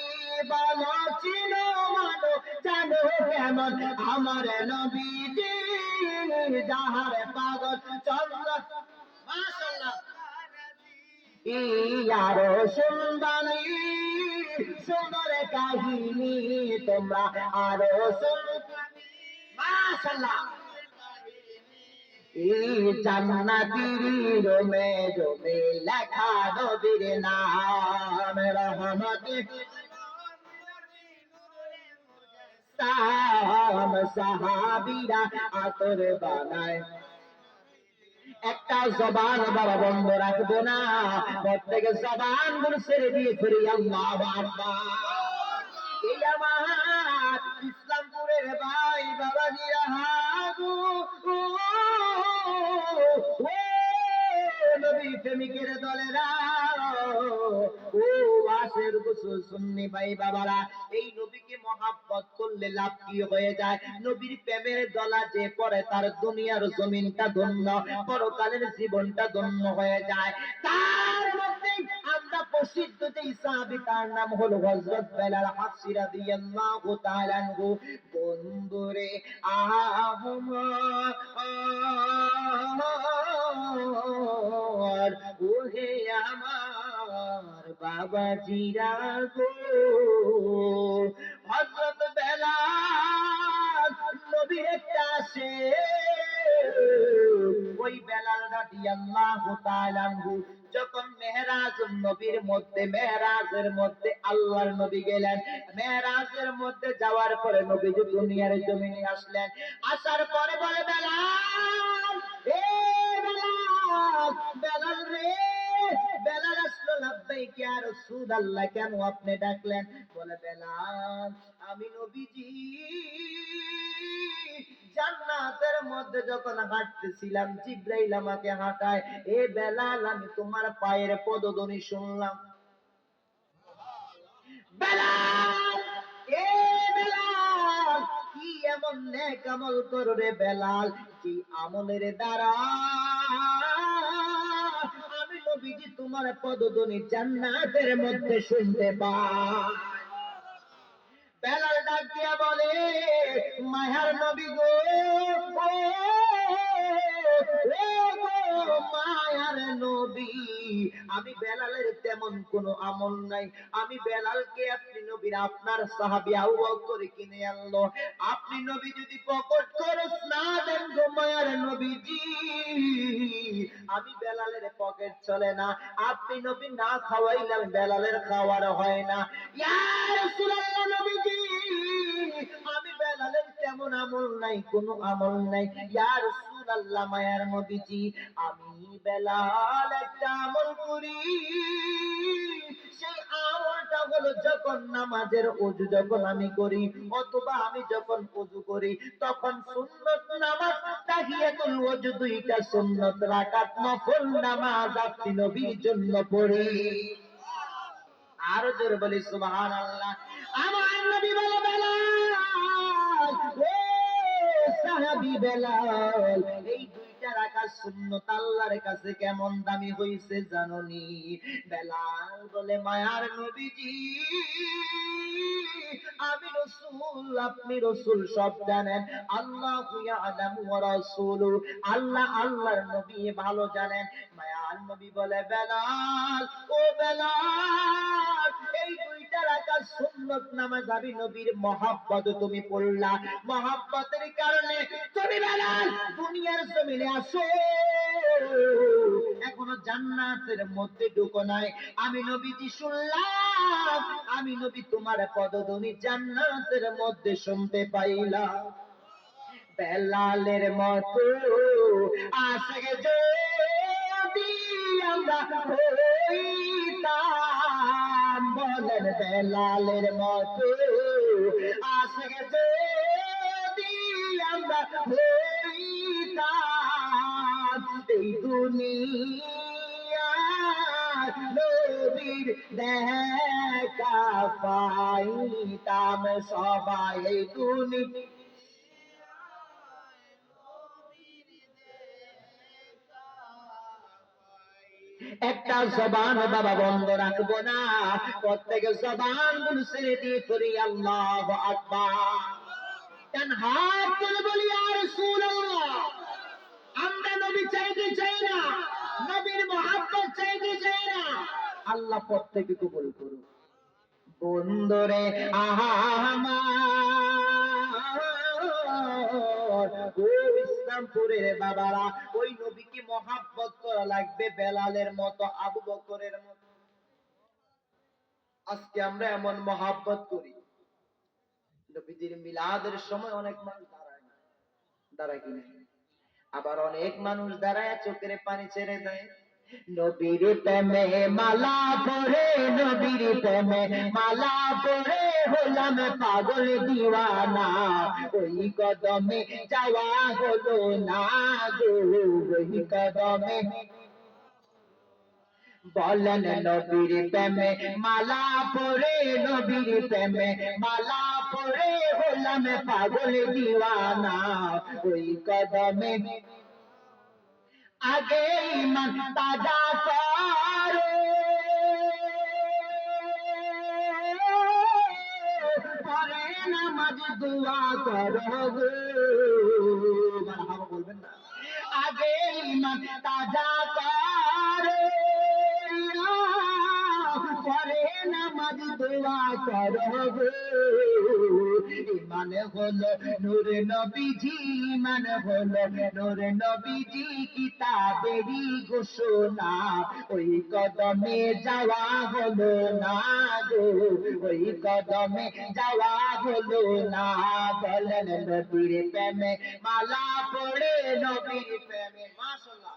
বলো ছিল মানো জানো কেমন আমার নবীজি যাহার পাগল চন্দ্র মাশাআল্লাহ ইয়ারো সুন্দরী সুন্দর কাহিনী তোমরা আরো সুন্দর মাশাআল্লাহ এই জান্নাতের রোমে রোমে লেখা নবীর নাম রহমতে সাম সাহাবীরা আতর বানায় একটা জবান বাবা বন্ধ রাখবো না প্রত্যেকে জবান গুলো ছেড়ে দিয়ে ফিরি আল্লাহু আকবার এই আমার ইসলামপুরের ভাই বাবাজিরা হাগু নবী প্রেমিকের দলেরা ও আশের গোসল সুন্নি ভাই বাবারা এই নবীকে মহাব্বত করলে লাভ কি হয়ে যায় নবীর প্রেমের দলা যে পড়ে তার দুনিয়ার জমিনটা ধন্য পরকালের জীবনটা ধন্য হয়ে যায় তার মধ্যে আমরা প্রসিদ্ধ যে সাহাবী তার নাম হলো হযরত বেলাল হাবশী রাদিয়াল্লাহু তাআলা আনহু বন্ধুরে আমার ওহে আমার বাবাজিরা গো হযরত বেলাল নবীর একটা আসে ওই বেলাল রাদিয়াল্লাহু তাআলা আনহু যখন মেহরাজুন নবীর মধ্যে মেহরাজের মধ্যে আল্লাহর নবী গেলেন মেহরাজের মধ্যে যাওয়ার পরে নবীজি দুনিয়ার জমিনে আসলেন আসার পরে বলে বেলাল এ বেলাল বেলাল রে বেলাল আসলো লাব্বাইক ইয়া রাসূলুল্লাহ কেন আপনি ডাকলেন বলে বেলাল আমি নবীজি জান্নাতের মধ্যে যখন হাঁটতেছিলাম জিবরাইল আমাকে হাঁটায় এ বেলাল আমি তোমার পায়ের পদধ্বনি শুনলাম বেলাল এ বেলাল কি এমন নেক আমল করো রে বেলাল কি আমলের দ্বারা আমি নবীজি তোমার পদধ্বনি জান্নাতের মধ্যে শুনতে পাই বেলাল ডাক দিয়া বলে মায়ার নবী গো মায়ার নবী আমি বেলালের তেমন কোনো আমল নাই আমি বেলালকে আপনি নবীর আপনার সাহাবী আবু বকর কিনে আনলো আপনি নবী যদি পকট খরচ না দেন গো মায়ার নবীজি আমি বেলালের পকেট চলে না আপনি নবী না খাওয়াইলে বেলালের খাওয়ার হয় না ইয়া রাসূলুল্লাহ নবীজি আমি বেলালের তেমন আমল নাই কোনো আমল নাই ইয়া রাসূলুল্লাহ মায়ার নবীজি আমি বেলাল একটা আমল করি সেই আমলটা হলো যখন নামাজের ওযু যখন আমি করি অথবা আমি যখন ওযু করি তখন সুন্নত নামাজ তাহিয়াতুল ওযু দুইটা সুন্নত রাকাত নফল নামাজ আপনি নবীর জন্য পড়ি আরো জোরে বলি সুবহানাল্লাহ আমার নবী বলে বেলাল ও সাহাবী বেলাল এই দুইটা রাকাত সুন্নত আল্লাহর কাছে কেমন দামি হইছে জানোনি বেলাল বলে মায়ার নবীজি আমি রাসূল আপনি রাসূল সব জানেন। আল্লাহু ইয়ালামু ওয়া রাসূলুহু আল্লাহ আল্লাহর নবী ভালো জানেন। মায়ার নবী বলে বেলাল ও বেলাল এই দুইটা রাকাত সুন্নাত নামাজ আমি নবীর মহব্বত তুমি পড়লা, মহব্বতের কারণে তুমি বেলাল দুনিয়ার জমিনে আসো, এখনো জান্নাতের মধ্যে ঢুকো নাই। আমি নবীজি শুনলাম, আমি নবী তোমার পদধ্বনি জান্নাতের মধ্যে শুনতে পাইলাম। বেলালের মতো আশিক যদি আমরা হইতাম, বলেন বেলালের মতো আশিক যদি আমরা হইতাম, এই দুনিয়া নবীর দেখা পাইতাম সবাই। এই দুনিয়া একটা জবান বাবা বন্ধ রাখবো না, প্রত্যেক জবান গুলো ছেড়ে দিয়ে করি আল্লাহু আকবার। কান হাত তুলে বলি ইয়া রাসূলুল্লাহ, আমরা নবী চাইতে চাই না, নবীর মহব্বত চাইতে চাই না। আল্লাহ প্রত্যেকে কবুল করুন। বন্ধুরে ইসলামপুরের বাবারা, ওই নবীকে মহব্বত করা লাগবে বেলালের মতো, আবু বকরের মতো। আজকে আমরা এমন মহব্বত করি, নবীজির মিলাদের সময় অনেক মানুষ দাঁড়ায় না, দাঁড়ায় কিনা, আবার অনেক মানুষ দাঁড়ায় চোখের পানি ছেড়ে দেয়। নবীর প্রেমে মালা পরে, নবীর প্রেমে মালা পরে হলাম পাগল দিওয়ানা, ওই কদমে যাওয়া হলো না গো, ওই কদমে। বলেন নবীর প্রেমে মালা পরে, নবীর প্রেমে মালা পরে হলাম পাগল দিওয়ানা, ওই কদমে আগে ইমান তাজা করো, পরে নামাজ দোয়া করো গো, মারহাবা বলবেন না। আগে ইমান তাজা করো, পরে নামাজ দোয়া করো গো। ইমান হলো নূর নবীজি, ইমান হলো নূর নবীজি কিতাবেরই ঘোষণা, ওই কদমে যাওয়া হলো না গো, ওই কদমে যাওয়া হলো না। বলেন নবীর প্রেমে মালা পড়ে, নবীর প্রেমে মাশাআল্লাহ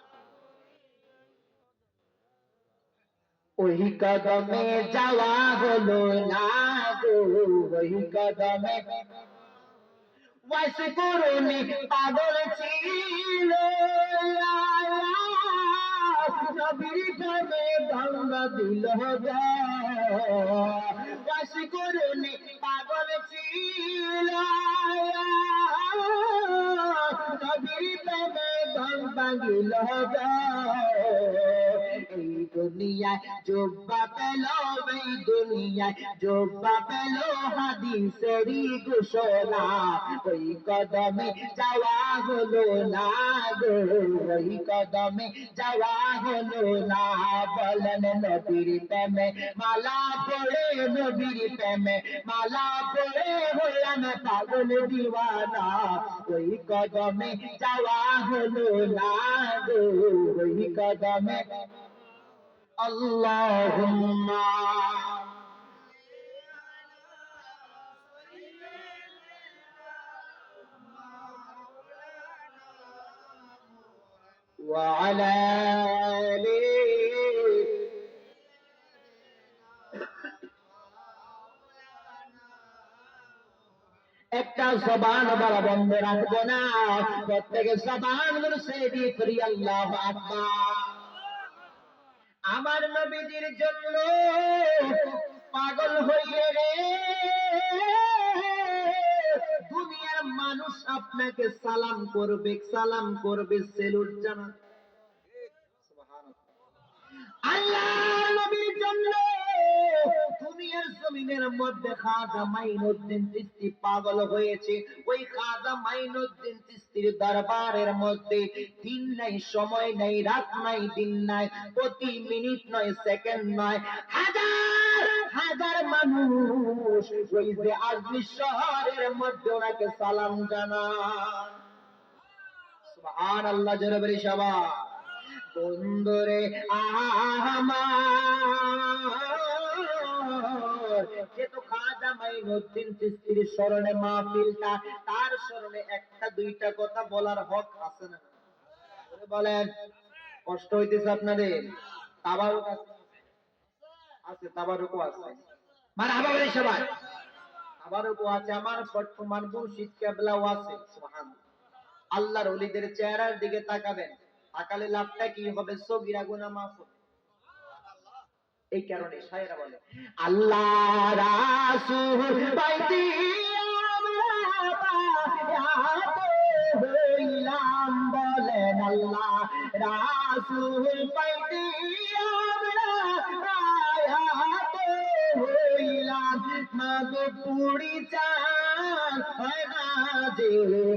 ওই কদমে যাওয়া হলো না গো, ওই কদমে। ওয়াইস করুনি পাগল ছিল, নবীর প্রেমে ভাঙা দিল গো, ওয়াইস করুনি পাগল ছিল, নবীর প্রেমে ভাঙিল গো। এই দুনিয়ায় জোব্বা পেল, এই দুনিয়ায় জোব্বা পেল হাদিসেরই ঘোষণা, ওই কদমে যাওয়া হলো না গো, ওই কদমে যাওয়া হলো না। বলেন নবীর প্রেমে মালা পড়ে, নবীর প্রেমে মালা পড়ে হলাম পাগল দিওয়ানা, ওই কদমে যাওয়া হলো না গো, ওই কদমে। আল্লাহুম্মা ওয়া আলা আলিহি। একটা জবান বলা বন্ধ রাখবো না, প্রত্যেকে জবান গুলো ছেড়ে দিয়ে করি আল্লাহু আকবার। আমার নবীজির জন্য পাগল হইলে রে দুনিয়ার মানুষ আপনাকে সালাম করবে, সালাম করবে, সেলুট জানাবে। আল্লাহর নবীর জন্য দুনিয়ার জমিনের মধ্যে খাজা মাইনুদ্দিন চিশতি পাগল হয়েছে। ওই খাজা মাইনুদ্দিন চিশতির দরবারের মধ্যে দিন নাই, সময় নাই, রাত নাই, দিন নাই, প্রতি মিনিট নয়, সেকেন্ড নয়, হাজার হাজার মানুষ ওই যে আজমির শহরের মধ্যে ওনাকে সালাম জানায়। সুবহানাল্লাহ, জোরে বলি সবাই। বন্ধুরে আমার, যেহেতু খাজা মাইনুদ্দিন চিশতির স্মরণে মাহফিলটা, তার স্মরণে একটা দুইটা কথা বলার হক আছে না? বলেন, কষ্ট হইতেছে আপনাদের? তাবারুক আছে, তাবারুকও আছে, মারহাবা বলি সবাই। তাবারুকও আছে, আমার বর্তমান মুর্শিদ কেবলাও আছে। সুবহানাল্লাহ। আল্লাহর ওলিদের চেহারার দিকে তাকাবেন, তাকালে লাভটা কি হবে? সগীরা গুনাহ মাফ হবে। এই কারণে শায়েরা বলে, আল্লাহ রাসূল পাইতে আমরা বায়াতে হইলাম, বলেন আল্লাহ রাসূল পাইতে আমরা বায়াতে হইলাম, মাগো পুরি চান হয় না যে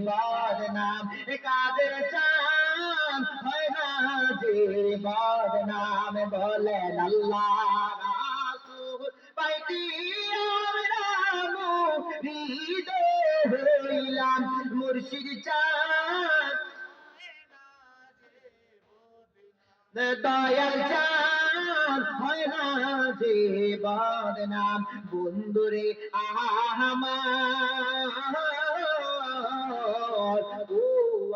বদনাম, কাদের চান হয় না যে বদনাম, বলেন আল্লাহ রাসূল পাইতে আমরা মুরিদ হইলাম, মুর্শিদ চান দয়াল চান হয় না যে বদনাম। বন্ধুরে আমার, ও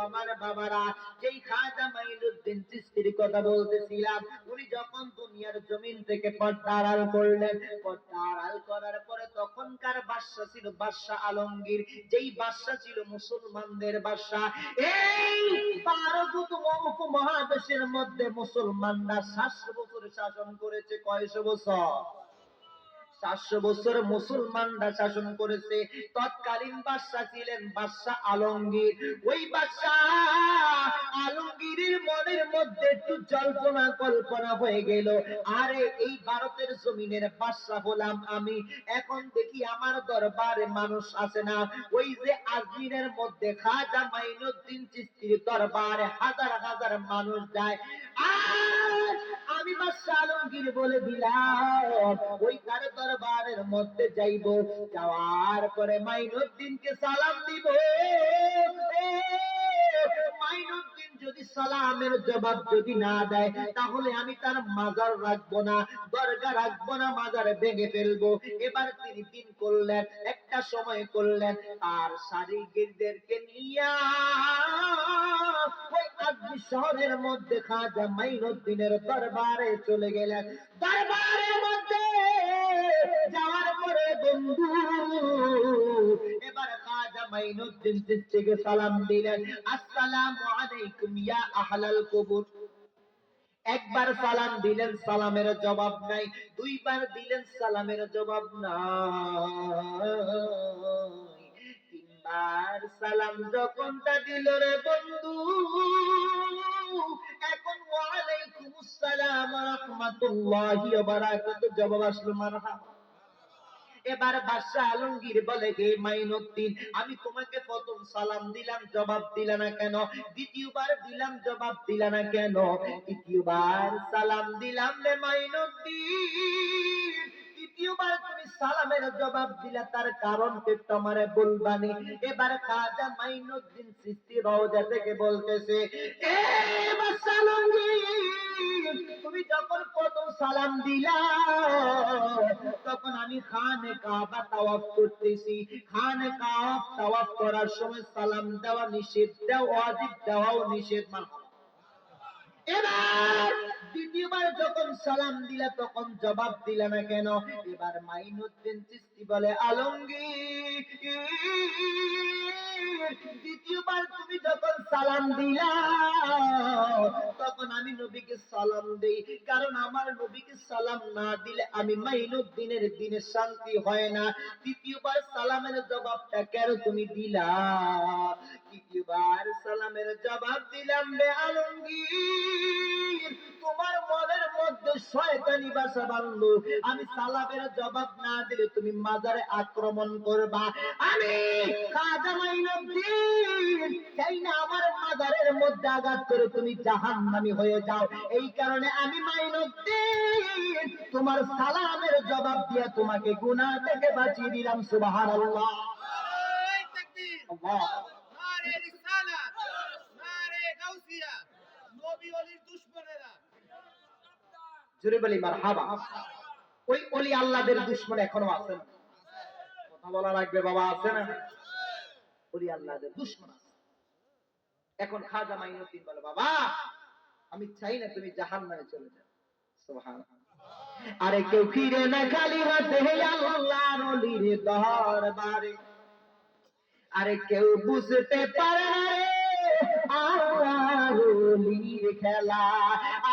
আমার বাবারা, যেই খাজা মাইনুদ্দিন চিশতির কথা বলতেছিলাম, উনি যখন দুনিয়ার জমিন থেকে পর্দা আড়াল করলেন, পর্দা আড়াল করার পরে তখনকার বাদশা ছিল বাদশা আলমগীর, যেই বাদশা ছিল মুসলমানদের বাদশা। এই 12 মহাদেশের মধ্যে মুসলমানরা 700 বছর শাসন করেছে। কয়শো বছর? 700 বছর মুসলমানরা শাসন করেছে। তৎকালীন বাদশা ছিলেন বাদশা আলমগীর। ওই বাদশা আলমগীরের মনের মধ্যে একটু জল্পনা কল্পনা হয়ে গেল, আরে এই ভারতের জমিনের বাদশা হলাম আমি, এখন দেখি আমার দরবারে মানুষ আসে না। ওই যে আজমিরের মধ্যে খাজা মাইনুদ্দিন চিশতির দরবারে হাজার হাজার মানুষ যায়। আজ আমি বাদশা আলমগীর বলে দিলাম, ওই তার দরবারের মধ্যে যাইব, যাওয়ার পরে মাইনুদ্দিনকে সালাম দিব। মাইনুদ্দিন যদি সালামের জবাব যদি না দেয়, তাহলে আমি তার মাজার রাখবো না, দরগা রাখবো না, মাজার ভেঙে ফেলবো। এবার তিনি দিন করলেন, একটা সময় করলেন, আর শারীরদেরকে নিয়ে ওই আজমির শহরের মধ্যে খাজা মাইনুদ্দিনের দরবারে চলে গেলেন। দরবারের মধ্যে যাওয়ার পরে বন্ধু, এবার খাজা মাইনুদ্দিন চিশতিকে সালাম দিলেন, আসসালামু আলাইকুম ইয়া আহলাল কুবুর। একবার সালাম দিলেন, সালামের জবাব নাই। দুইবার দিলেন, সালামের জবাব নাই। তিনবার সালাম যখন তা দিল রে বন্ধু, এখন ওয়ালাইকুমুস সালাম ওয়া রাহমাতুল্লাহি ওয়া বারাকাতুহু জবাব আসলো, মারহাবা। এবার বাদশা আলমগীর বলে, হে মাইনুদ্দিন, আমি তোমাকে প্রথম সালাম দিলাম, জবাব দিলা না কেন? দ্বিতীয়বার দিলাম, জবাব দিলা না কেন? তৃতীয়বার সালাম দিলাম রে মাইনুদ্দিন, তৃতীয়বার তুমি সালামের জবাব দিলা, তার কারণ কি তোমারে বলবানি? এবার খাজা মাইনুদ্দিন চিশতি রওজা থেকে বলতেছে, এ বাদশা আলমগীর, তুমি যখন প্রথম সালাম দিলা, তখন আমি খানে কাবা তাওয়াফ করতেছি। খানে কাবা তাওয়াফ করার সময় সালাম দেওয়া নিষেধ, দেওয়া ওয়াজিব, দেওয়াও নিষেধ। এবার দ্বিতীয়বার যখন সালাম দিলা, তখন জবাব দিলা না কেন? এবার মাইনুদ্দিন চিশতি বলে, আলমগীর, দ্বিতীয়বার তুমি যখন সালাম দিলা, তখন আমি নবীকে সালাম দেই, কারণ আমার নবীকে সালাম না দিলে আমি মাইনুদ্দিনের দিনে শান্তি হয় না। তৃতীয়বার সালামের জবাবটা কেন তুমি দিলা? তৃতীয়বার সালামের জবাব দিলাম রে আলমগীর, তোমার মনের মধ্যে শয়তানি বাসা বাঁধলো, আমি সালামের জবাব না দিলে তুমি মাজারে আক্রমণ করবা। আমি খাজা মাইনুদ্দিন চাই না আমার মাজারের মধ্যে আঘাত করে তুমি জাহান্নামী হয়ে যাও। এই কারণে আমি মাইনুদ্দিন তোমার সালামের জবাব দিয়ে তোমাকে গুনাহ থেকে বাঁচিয়ে দিলাম। সুবহানাল্লাহ। নারে তাকবীর, আল্লাহ। নারে রিসালাত, নারে গাউসিয়া, নবী ওলির দুশমনেরা। জোরে বলি মারহাবা। ওই ওলি আল্লাহদের দুশমন এখনো আছে না? কথা বলা লাগবে বাবা, আছে না? ওলি আল্লাহদের দুশমন আছে। এখন খাজা মাইনুদ্দিন বলে, বাবা আমি চাই না তুমি জাহান্নামে চলে যাও। সুবহানাল্লাহ। আরে কেউ ফিরে না খালি হাতে আল্লাহর ওলির দরবারে। আরে কেউ বুঝতে পারে না রে আল্লাহর ওলির খেলা।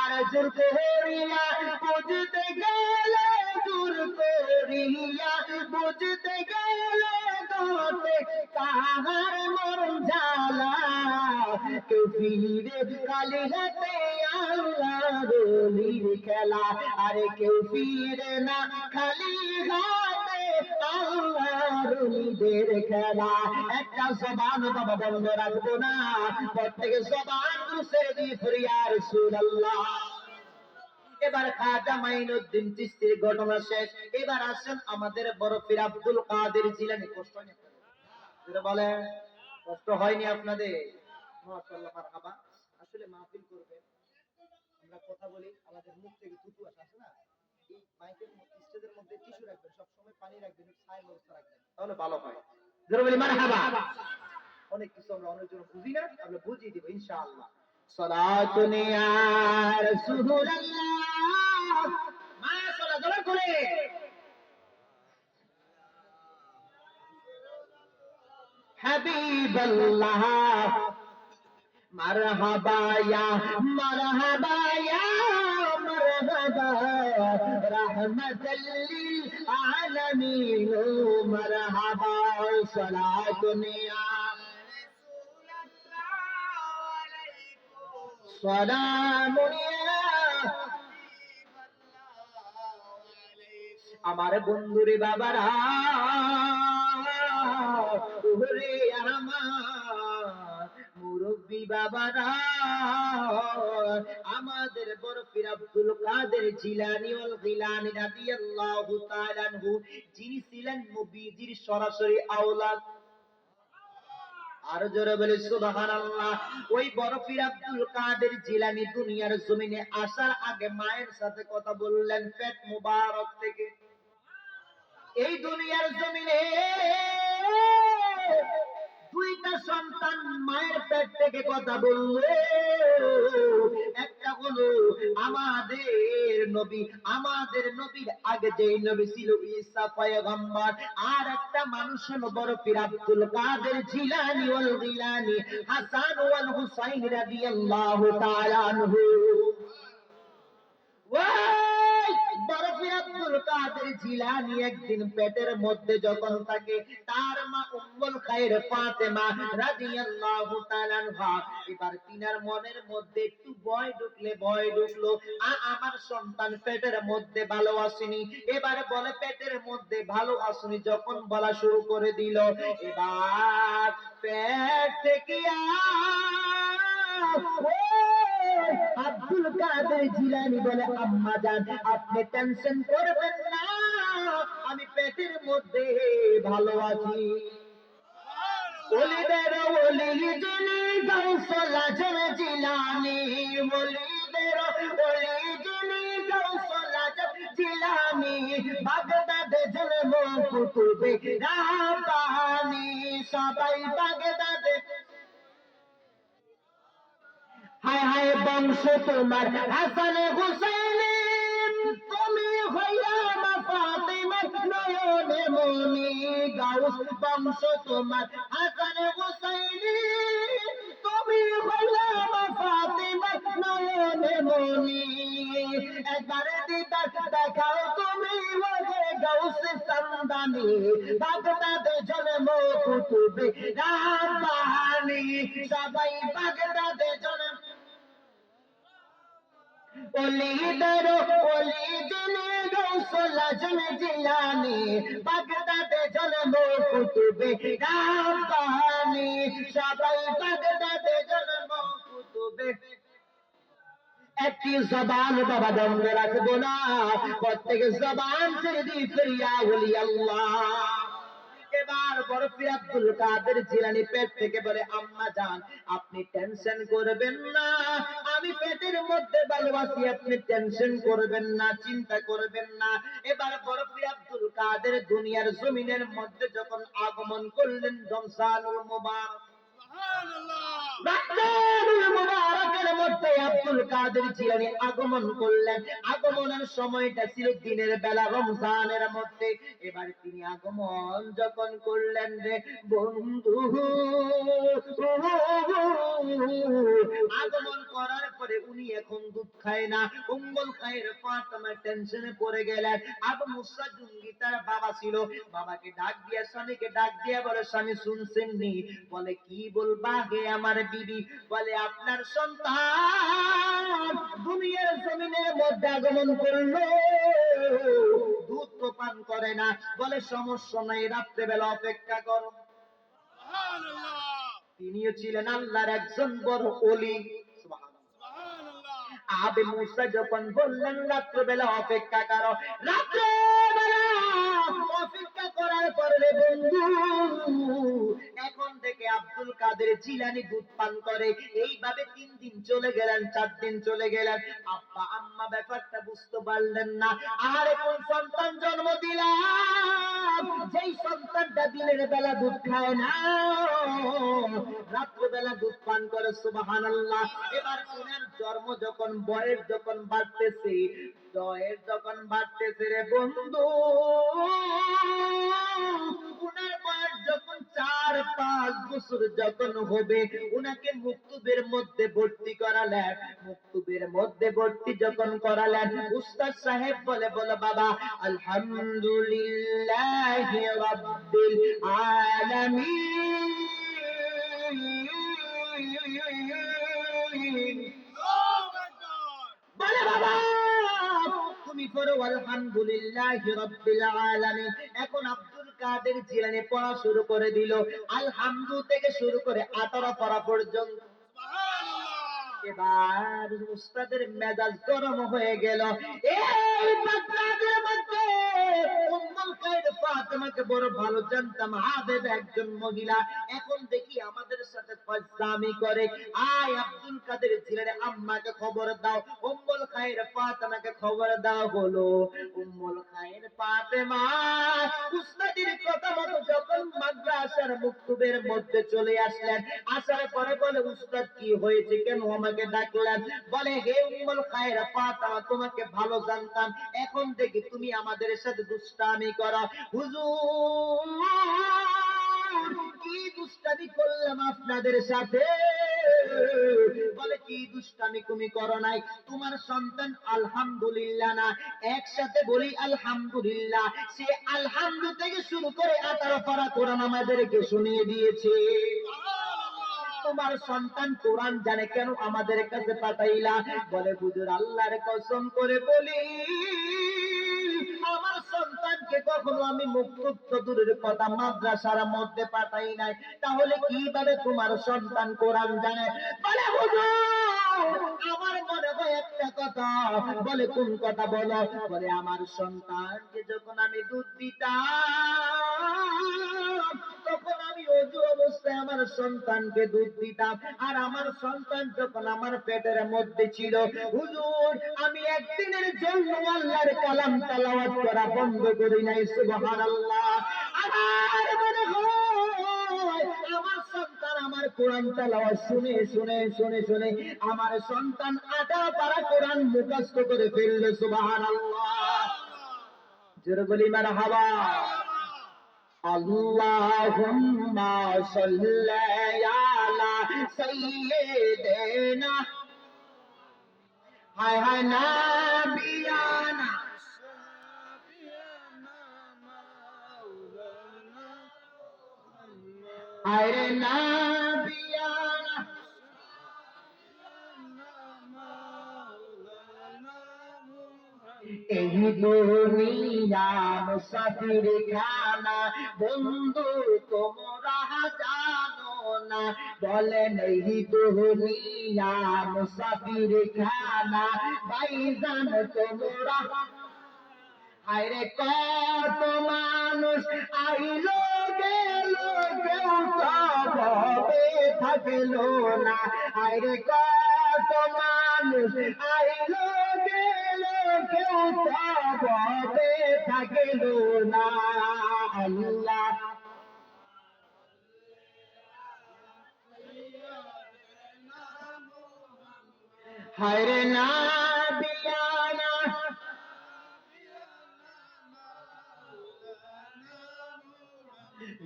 আর জোর করিয়া বুঝতে গেলে, জোর করিয়া বুঝতে গেলে তোতে কাহার মরণ জ্বালা। কেউ ফিরে খালি হাতে আল্লাহর ওলির খেলা। আরে কেউ ফিরে না খালি হাতে আল্লাহর ওলিদের খেলা। একটা জবান বাবা বন্ধ রাখবো না, প্রত্যেকে জবান ছেড়ে দিয়ে ফিরিয়া রাসূলুল্লাহ। এবার খাজা মাইনুদ্দিন চিশতির ঘটনা শেষ। এবার আসেন আমাদের বড় পীর আব্দুল কাদের জিলানী। কষ্ট হয়নি আপনাদের? বলে কষ্ট হয়নি আপনাদের? মাশাআল্লাহ, মারহাবা। আসলে মাহফিল করবে, আমরা কথা বলি, আমাদের মুখ থেকে থুতু আসে না, এই মাইকের স্টেজের মধ্যে টিস্যু রাখবেন, সব সময় পানি রাখবেন, ছায়ের ব্যবস্থা রাখবেন, তাহলে ভালো হয়। জোরে বলি মারহাবা। অনেক কিছু আমরা অনেক জন বুঝি না, আমরা বুঝিয়ে দিব ইনশাআল্লাহ। সালাতুন ইয়া রাসূলুল্লাহ, মা সালা জোরে করে হাবিবাল্লাহ, মারহাবা ইয়া মারহাবা ইয়া মারহাবা রাহমাতাল লিল আলামিন। মারহাবা সালাতুন ইয়া সালামুন ইয়া আমার বন্ধুরে বাবারা, ওরে আমার মুরব্বী বাবারা, আমাদের বড় পীর আব্দুল কাদের জিলানী ওয়াল গিলানী রাদিয়াল্লাহু তাআলা আনহু, যিনি ছিলেন নবীজির সরাসরি আওলাদ। আর জোরে বলে সুবহানাল্লাহ। ওই বড় পীর আব্দুল কাদের জিলানী দুনিয়ার জমিনে আসার আগে মায়ের সাথে কথা বললেন পেট মুবারক থেকে। এই দুনিয়ার জমিনে দুইটা সন্তান মায়ের পেট থেকে কথা বলল। একটা হলো আমাদের নবীর আগে যে নবী ছিল ঈসা পয়গম্বর, আর একটা মানুষ হলো বড় পীর আব্দুল কাদের জিলানী ওয়াল গিলানী হাসান ওয়াল হুসাইন রাদিয়াল্লাহু তাআলা আনহু। বড় পীর আব্দুল কাদের জিলানী একদিন পেটের মধ্যে যখন থাকে, তার মা উম্মুল খায়র ফাতেমা রাদিয়াল্লাহু তাআলা আনহা, এবার তিনার মনের মধ্যে একটু ভয় ঢুকলো, আমার সন্তান পেটের মধ্যে ভালো আসেনি। এবার বলে পেটের মধ্যে ভালো আসেনি যখন বলা শুরু করে দিল, এবার পেট থেকে আব্দুল কাদের জিলানী বলে, আম্মা জান আপনি টেনশন করবেন না, আমি পেটের মধ্যে ভালো আছি। ওলিদের ওলি যিনি গাউসুল আজম জিলানী, ওলিদের ওলি যিনি গাউসুল আজম জিলানী, বাগদাদে জন্ম কুতুবে রাব্বানী, সবাই বাগদাদে। হায় হায় বংশ তোমার হাসান হুসাইনি, তুমি হইয়া মা ফাতিমার নয়নে মনি। গাউস বংশ তোমার হাসান হুসাইনি, তুমি হইয়া মা ফাতিমার নয়নে মনি। একবারে দিদার দেখাও তুমি ওরে গাউস সামদানি, বাগদাদে জন্ম কুতুবে রাব্বানী, সবাই বাগদাদে জন্ম। ওলিদের ওলি যিনি গৌসুল আজম জিলানী, বাগদাদে জন্ম কুতুবে রাব্বানী, সবাই বাগদাদে জন্ম কুতুবে। একটি জবান বাবা দমে রাখবো না, প্রত্যেক জবান ছেড়ে দিই ফিরিয়া ওলি আল্লাহ। এবার বড় পীর আব্দুল কাদের জিলানী পেট থেকে বলে, আম্মা জান আপনি টেনশন করবেন না, আমি পেটের মধ্যে ভালোবাসি, আপনি টেনশন করবেন না, চিন্তা করবেন না। এবার বড় পীর আব্দুল কাদের দুনিয়ার জমিনের মধ্যে যখন আগমন করলেন, রমজানুল মুবারক রমজানুল মুবারকের মধ্যে আব্দুল কাদের জিলানী আগমন করলেন। আগমনের সময়টা ছিল দিনের বেলা রমজানের মধ্যে। এবার তিনি আগমন যখন করলেন রে বন্ধু, আগমন করার পরে উনি এখন দুধ খায় না, উম্মুল খায়ের ফাতেমা টেনশনে পড়ে গেলেন। আবু মুসা জুঙ্গি তার বাবা ছিল, বাবাকে ডাক দিয়া স্বামীকে ডাক দিয়া বলে, স্বামী শুনছেন নি? বলে কি বলবা হে আমার বিবি? বলে আপনার সন্তান দুনিয়ার জমিনের মধ্যে আগমন করলো, দুধ তো পান করে না। বলে সমস্যা নাই, রাত্রেবেলা অপেক্ষা করো। তিনিও ছিলেন আল্লাহর একজন বড় ওলি। আবে মুসা যখন বললেন রাত্রেবেলা অপেক্ষা করো, রাত্রেবেলা অপেক্ষা করার পরে বন্ধু এখন থেকে আব্দুল কাদের জিলানী দুধ পান করে। এইভাবে 3 দিন চলে গেলেন, 4 দিন চলে গেলেন। আব্বা আম্মা ব্যাপারটা বুঝতে পারলেন না। আর কোন সন্তান জন্ম দিলাম, যেই সন্তানটা দিনের বেলা দুধ খায় না, রাত্রেবেলা দুধ পান করে। সুবহানাল্লাহ। এবার উনার জন্ম যখন বয়স যখন বাড়তেছে, বয়স যখন বাড়তেছে রে বন্ধু, উনার বয়স যখন 4-5 বছর যখন হবে, উনাকে মুক্তবের মধ্যে ভর্তি করালেন। মুক্তবের মধ্যে ভর্তি যখন করালেন, উস্তাদ সাহেব বলে, বলো বাবা আলহামদুলিল্লাহি রাব্বিল আলামিন। বলে বাবা তুমি পড়ো আলহামদুলিল্লাহি রাব্বিল আলামিন। এখন আব্দুল কাদের জিলানী পড়া শুরু করে দিল, আলহামদু থেকে শুরু করে 18 পড়া পর্যন্ত। এবার উস্তাদের মেজাজ গরম হয়ে গেল। এই বাগদাদের মধ্যে উম্মুল খায়ের ফাতেমাকে বড় ভালো জানতাম, আবেদ একজন মহিলা, এখন দেখি আমাদের সাথে ফাজলামি করে। আয় আব্দুল কাদের জিলানী আম্মাকে খবর দাও। উম্মুল খায়ের ফাতেমাকে খবর দাও হলো। উম্মুল খায়ের ফাতেমা উস্তাদের কথা মতো যখন মাদ্রাসার মুক্তবের মধ্যে চলে আসলেন, আসার পরে বলে, উস্তাদ কি হয়েছে, কেন আমাকে ডাকলেন? বলে হে উম্মুল খায়ের ফাতেমা, তোমাকে ভালো জানতাম, এখন দেখি তুমি আমাদের সাথে দুষ্টামি করো। হুজুর কি দুষ্টামি করলাম আপনাদের সাথে? বলে কি দুষ্টামি তুমি করো নাই? তোমার সন্তান আলহামদুলিল্লাহ না, একসাথে বলি আলহামদুলিল্লাহ, সে আলহামদু থেকে শুরু করে 18 পারা কোরআন আমাদেরকে শুনিয়ে দিয়েছে। তোমার সন্তান কোরআন জানে, কেন আমাদের কাছে পাঠাইলা? বলে হুজুর আল্লাহর কসম করে বলি, আমার সন্তানকে কখনো আমি মুক্ত দূরের কথা মাদ্রাসার মধ্যে পাঠাই নাই, তাহলে কিভাবে তোমার সন্তান কোরআন জানে? বলে হুজুর আমার মনে হয় একটা কথা। বলে কোন কথা বলো? বলে আমার সন্তানকে যখন আমি দুধ দিতাম, তখন আমি ওযু অবস্থায় আমার সন্তানকে দুধ দিতাম, আর আমার সন্তান যখন আমার পেটের মধ্যে ছিল, হুজুর আমি একদিনের জন্য আল্লাহর কালাম তেলাওয়াত করা বন্ধ করি নাই। সুবহানাল্লাহ। আমার মনে হয় আমার সন্তান আমার কোরআন তেলাওয়াত শুনে শুনে শুনে শুনে আমার সন্তান 18 পারা কোরআন মুখস্থ করে ফেলল। সুবহানাল্লাহ। জোরে বলি মারহাবা। আল্লাহুম্মা সাল্লি আলা সাইয়্যিদিনা, হায় হায় নাবিয়ানা, হায় রে নাবিয়ানা, এই দুনিয়া মুসাফির খানা, বন্ধু তোমরা জানো না। বলেন এই দুনিয়া মুসাফির খানা, ভাইজান তোমরা। হায়রে কত মানুষ আইলো গেল, কেউ তো ভবে থাকলো না। হায়রে কত মানুষ আইলো গেল, কেউ তো ভবে থাকলো না। আল্লাহ হায়রে না বিয়ানা,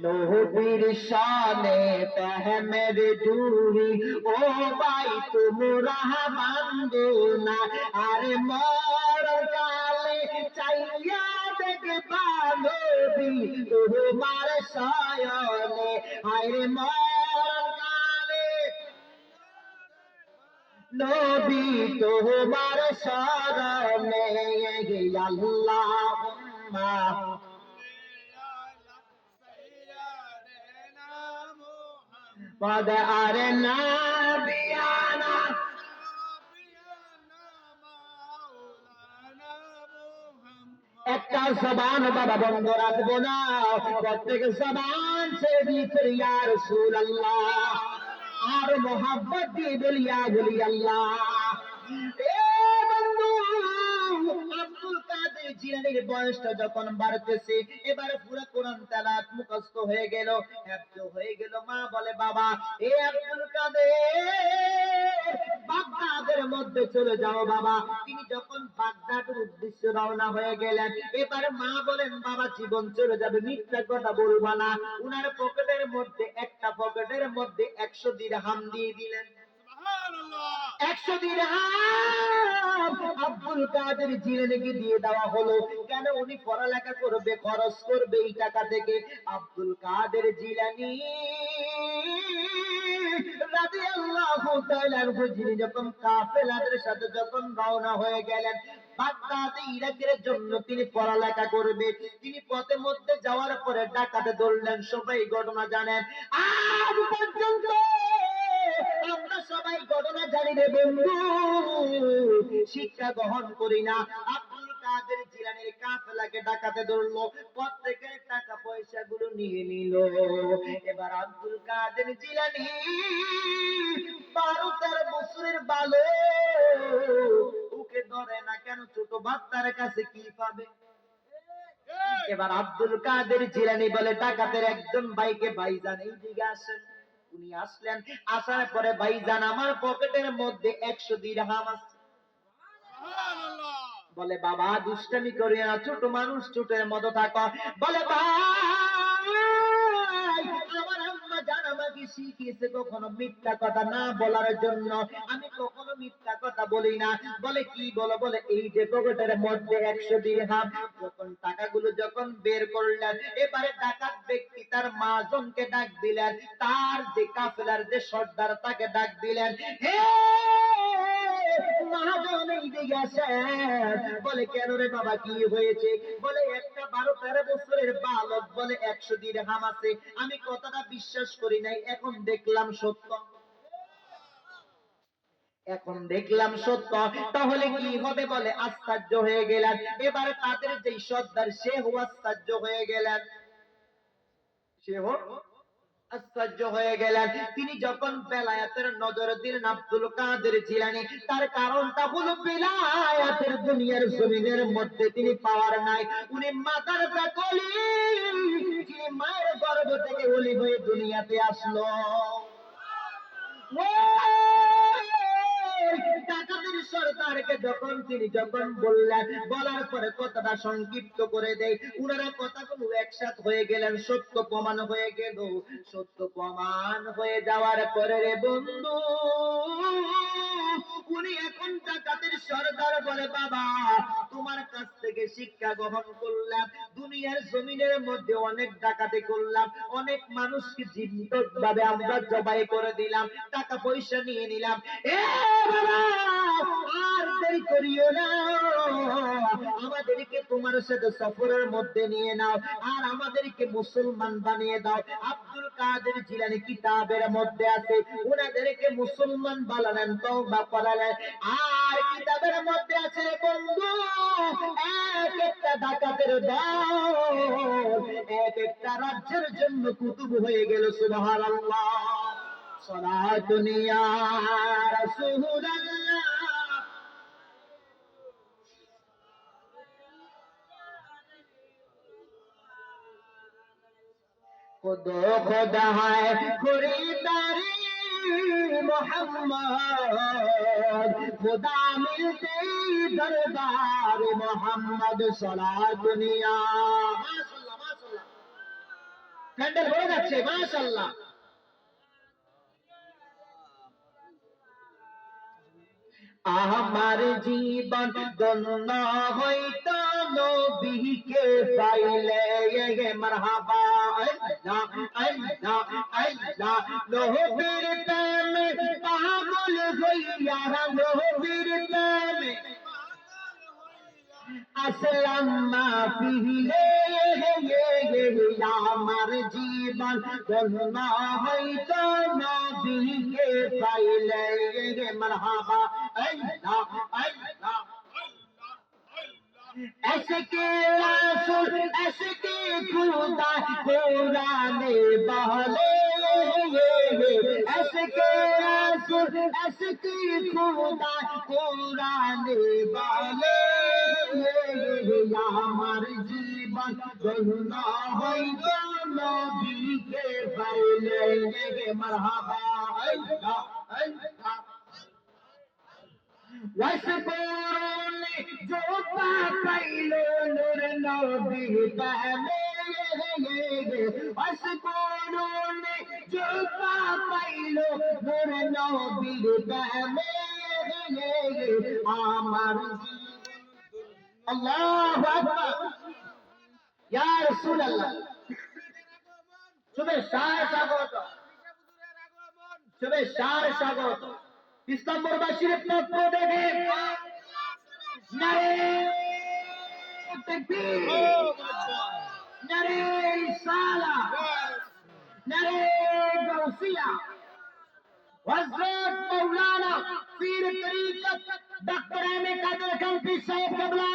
নবীর শানে পেহমের ডুরি, ও ভাই তোমরা বান্ধো না। আরে মর কালে চাইয়া দেখবা নবী তোমার শয়নে। আরে মর কালে নবী তোমার শরণে। আল্লাহুম্মা قد أرنا بيانا। একটা জবান বাবা বন্ধ রাখবো না, প্রত্যেক জবান সে দিকর ইয়া রাসূলুল্লাহ, আর মোহাব্বত দিয়ে বলি আল্লাহ। এ বন্ধু, আব্দুল কাদের জিলানীর বয়সটা যখন বাড়তেছে, এবার পুরো কোরআন তেলাওয়াত মুখস্থ হয়ে গেল, হিফজ হয়ে গেল। মা বলে বাবা, এ আব্দুল কাদের বাগদাদের মধ্যে চলে যাও বাবা। তিনি যখন বাগদাদের উদ্দেশ্যে রওনা হয়ে গেলেন, এবার মা বলেন বাবা জীবন চলে যাবে, মিথ্যা কথা বলবা না। উনার পকেটের মধ্যে, একটা পকেটের মধ্যে 100 দিরহাম দিয়ে দিলেন। 100 দিরহাম আব্দুল কাদের জিলানীকে দিয়ে দেওয়া হলো। কেন? উনি পড়ালেখা করবে, খরচ করবে এই টাকা থেকে। আব্দুল কাদের জিলানী রাদিয়াল্লাহু তাআলা আনহু যিনি যখন কাফেলাদের সাথে যখন রওনা হয়ে গেলেন বাগদাদে ইরাকের জন্য, তিনি পড়ালেখা করবে। তিনি পথের মধ্যে যাওয়ার পরে ডাকাতে ধরলেন। সবাই ঘটনা জানেন, আজ পর্যন্ত আমরা সবাই ঘটনা জানি রে বন্ধু, শিক্ষা গ্রহণ করি না। আব্দুল কাদের জিলানীর কাফেলাকে ডাকাতে ধরলো, প্রত্যেকের টাকা পয়সা গুলো নিয়ে নিল। এবার আব্দুল কাদের জিলানী 12-13 বছরের বালক, ওকে ধরে না কেন? ছোট বাচ্চার কাছে কি পাবে? এবার আব্দুল কাদের জিলানী বলে ডাকাতের একজন ভাইকে, ভাইজান এই দিকে আসেন। উনি আসলেন, আসার পরে ভাইজান আমার পকেটের মধ্যে 100 দিরহাম আছে। বলে বাবা দুষ্টামি করিও না, ছোট মানুষ, ছোটের মতো থাকো। বলে ভাই আমার আম্মা জান আমাকে শিখিয়েছে কখনো মিথ্যা কথা না বলার জন্য, আমি কখনো মিথ্যা কথা বলি না। বলে কি বলো? বলে এই যে পকেটের মধ্যে 100 দিরহাম। যখন টাকাগুলো যখন বের করলেন, এবারে ডাকাত ব্যক্তি তার মাজনকে ডাক দিলেন, তার যে কাফেলার যে সর্দার তাকে ডাক দিলেন, হে মহাজন এই দিকে আসেন। বলে কেন রে বাবা কি হয়েছে? বলে একটা 12-13 বছরের বালক বলে 100 দিরহাম আছে, আমি কথাটা বিশ্বাস করি নাই, এখন দেখলাম সত্য। এখন দেখলাম সত্য, তাহলে কি হবে? বলে আশ্চর্য হয়ে গেলেন। এবার তাদের যেই সর্দার সেও আশ্চর্য হয়ে গেলেন, সেও আশ্চর্য হয়ে গেলেন। তিনি যখন বেলায়েতের নজর দিলেন আব্দুল কাদের জিলানী, তার কারণটা হলো বেলায়েতের দুনিয়ার জমিনের মধ্যে তিনি পাওয়ার নাই। উনি মাতার কলি, যিনি মায়ের গর্ভ থেকে ওলি হয়ে দুনিয়াতে আসলো। ডাকাতের সরদারকে যখন তিনি বললেন, বলার পরে কথাটা সংক্ষিপ্ত করে দেয়, উনারা কথাগুলো একসাথ হয়ে গেলেন, সত্য প্রমাণ হয়ে গেল। সত্য প্রমাণ হয়ে যাওয়ার পরে রে বন্ধু, উনি এখন ডাকাতের সরদার বলে বাবা তোমার কাছ থেকে শিক্ষা গ্রহণ করলাম, দুনিয়ার জমিনের মধ্যে অনেক ডাকাতি করলাম, অনেক মানুষকে জীবিত ভাবে আমরা জবাই করে দিলাম, টাকা পয়সা নিয়ে নিলাম। এ বাবা, আর দেরি করিও না, আমাদেরকে তোমার সাথে সফরের মধ্যে নিয়ে নাও, আর আমাদেরকে মুসলমান বানিয়ে দাও। আব্দুল কাদের জিলানী কিতাবের মধ্যে আছে, ওনাদেরকে মুসলমান বানালেন, তওবা করালেন। আর কিতাবের মধ্যে আছে বন্ধু, এক একটা ডাকাতের দল এক একটা রাজ্যের জন্য কুতুব হয়ে গেল। সুবহানাল্লাহ, সালাতুন ইয়া রাসূলুল্লাহ। खुदो खुदा है खरीदारी मोहम्मद, खुदा मिलते दरबार मोहम्मद, सला दुनिया। माशाल्लाह माशाल्लाह, ক্যান্ডেল হয়ে যাচ্ছে, মাশাআল্লাহ। আমার জীবন ধন্য হইত নবীকে পাইলে, মারহাবা আল্লাহ আল্লাহ আল্লাহ। নবীর প্রেমে পাগল হইয়া, নবীর প্রেমে আসলাম মাহফিলে, আমার জীবন ধন্য হইত নবীকে পাইলে, মারহাবা আল্লাহ আল্লাহ। ऐसे रसूल ऐसे खुदा कुराने बहले, ऐसे रसूल ऐसे खुदा कुराने बहले, আমার জীবন ধন্য হইল নবীকে পাইলে, মারহাবা আল্লাহ আল্লাহ। वसपोने जो पाइलो नूर नबी पहले, वसपोने जो पाइलो नूर नबी पहले, আমার আল্লাহু আকবার। ইয়া রাসূলুল্লাহ, শুভেচ্ছার স্বাগত, শুভেচ্ছার স্বাগত। ইসলামপুরবাসীর পক্ষ থেকে নারে তাকবীর, নারে রিসালাত, নারে গাউসিয়া। হযরত মাওলানা পীর তরিকত ডক্টর এম এ কাদের খান পীর সাহেব কেবলা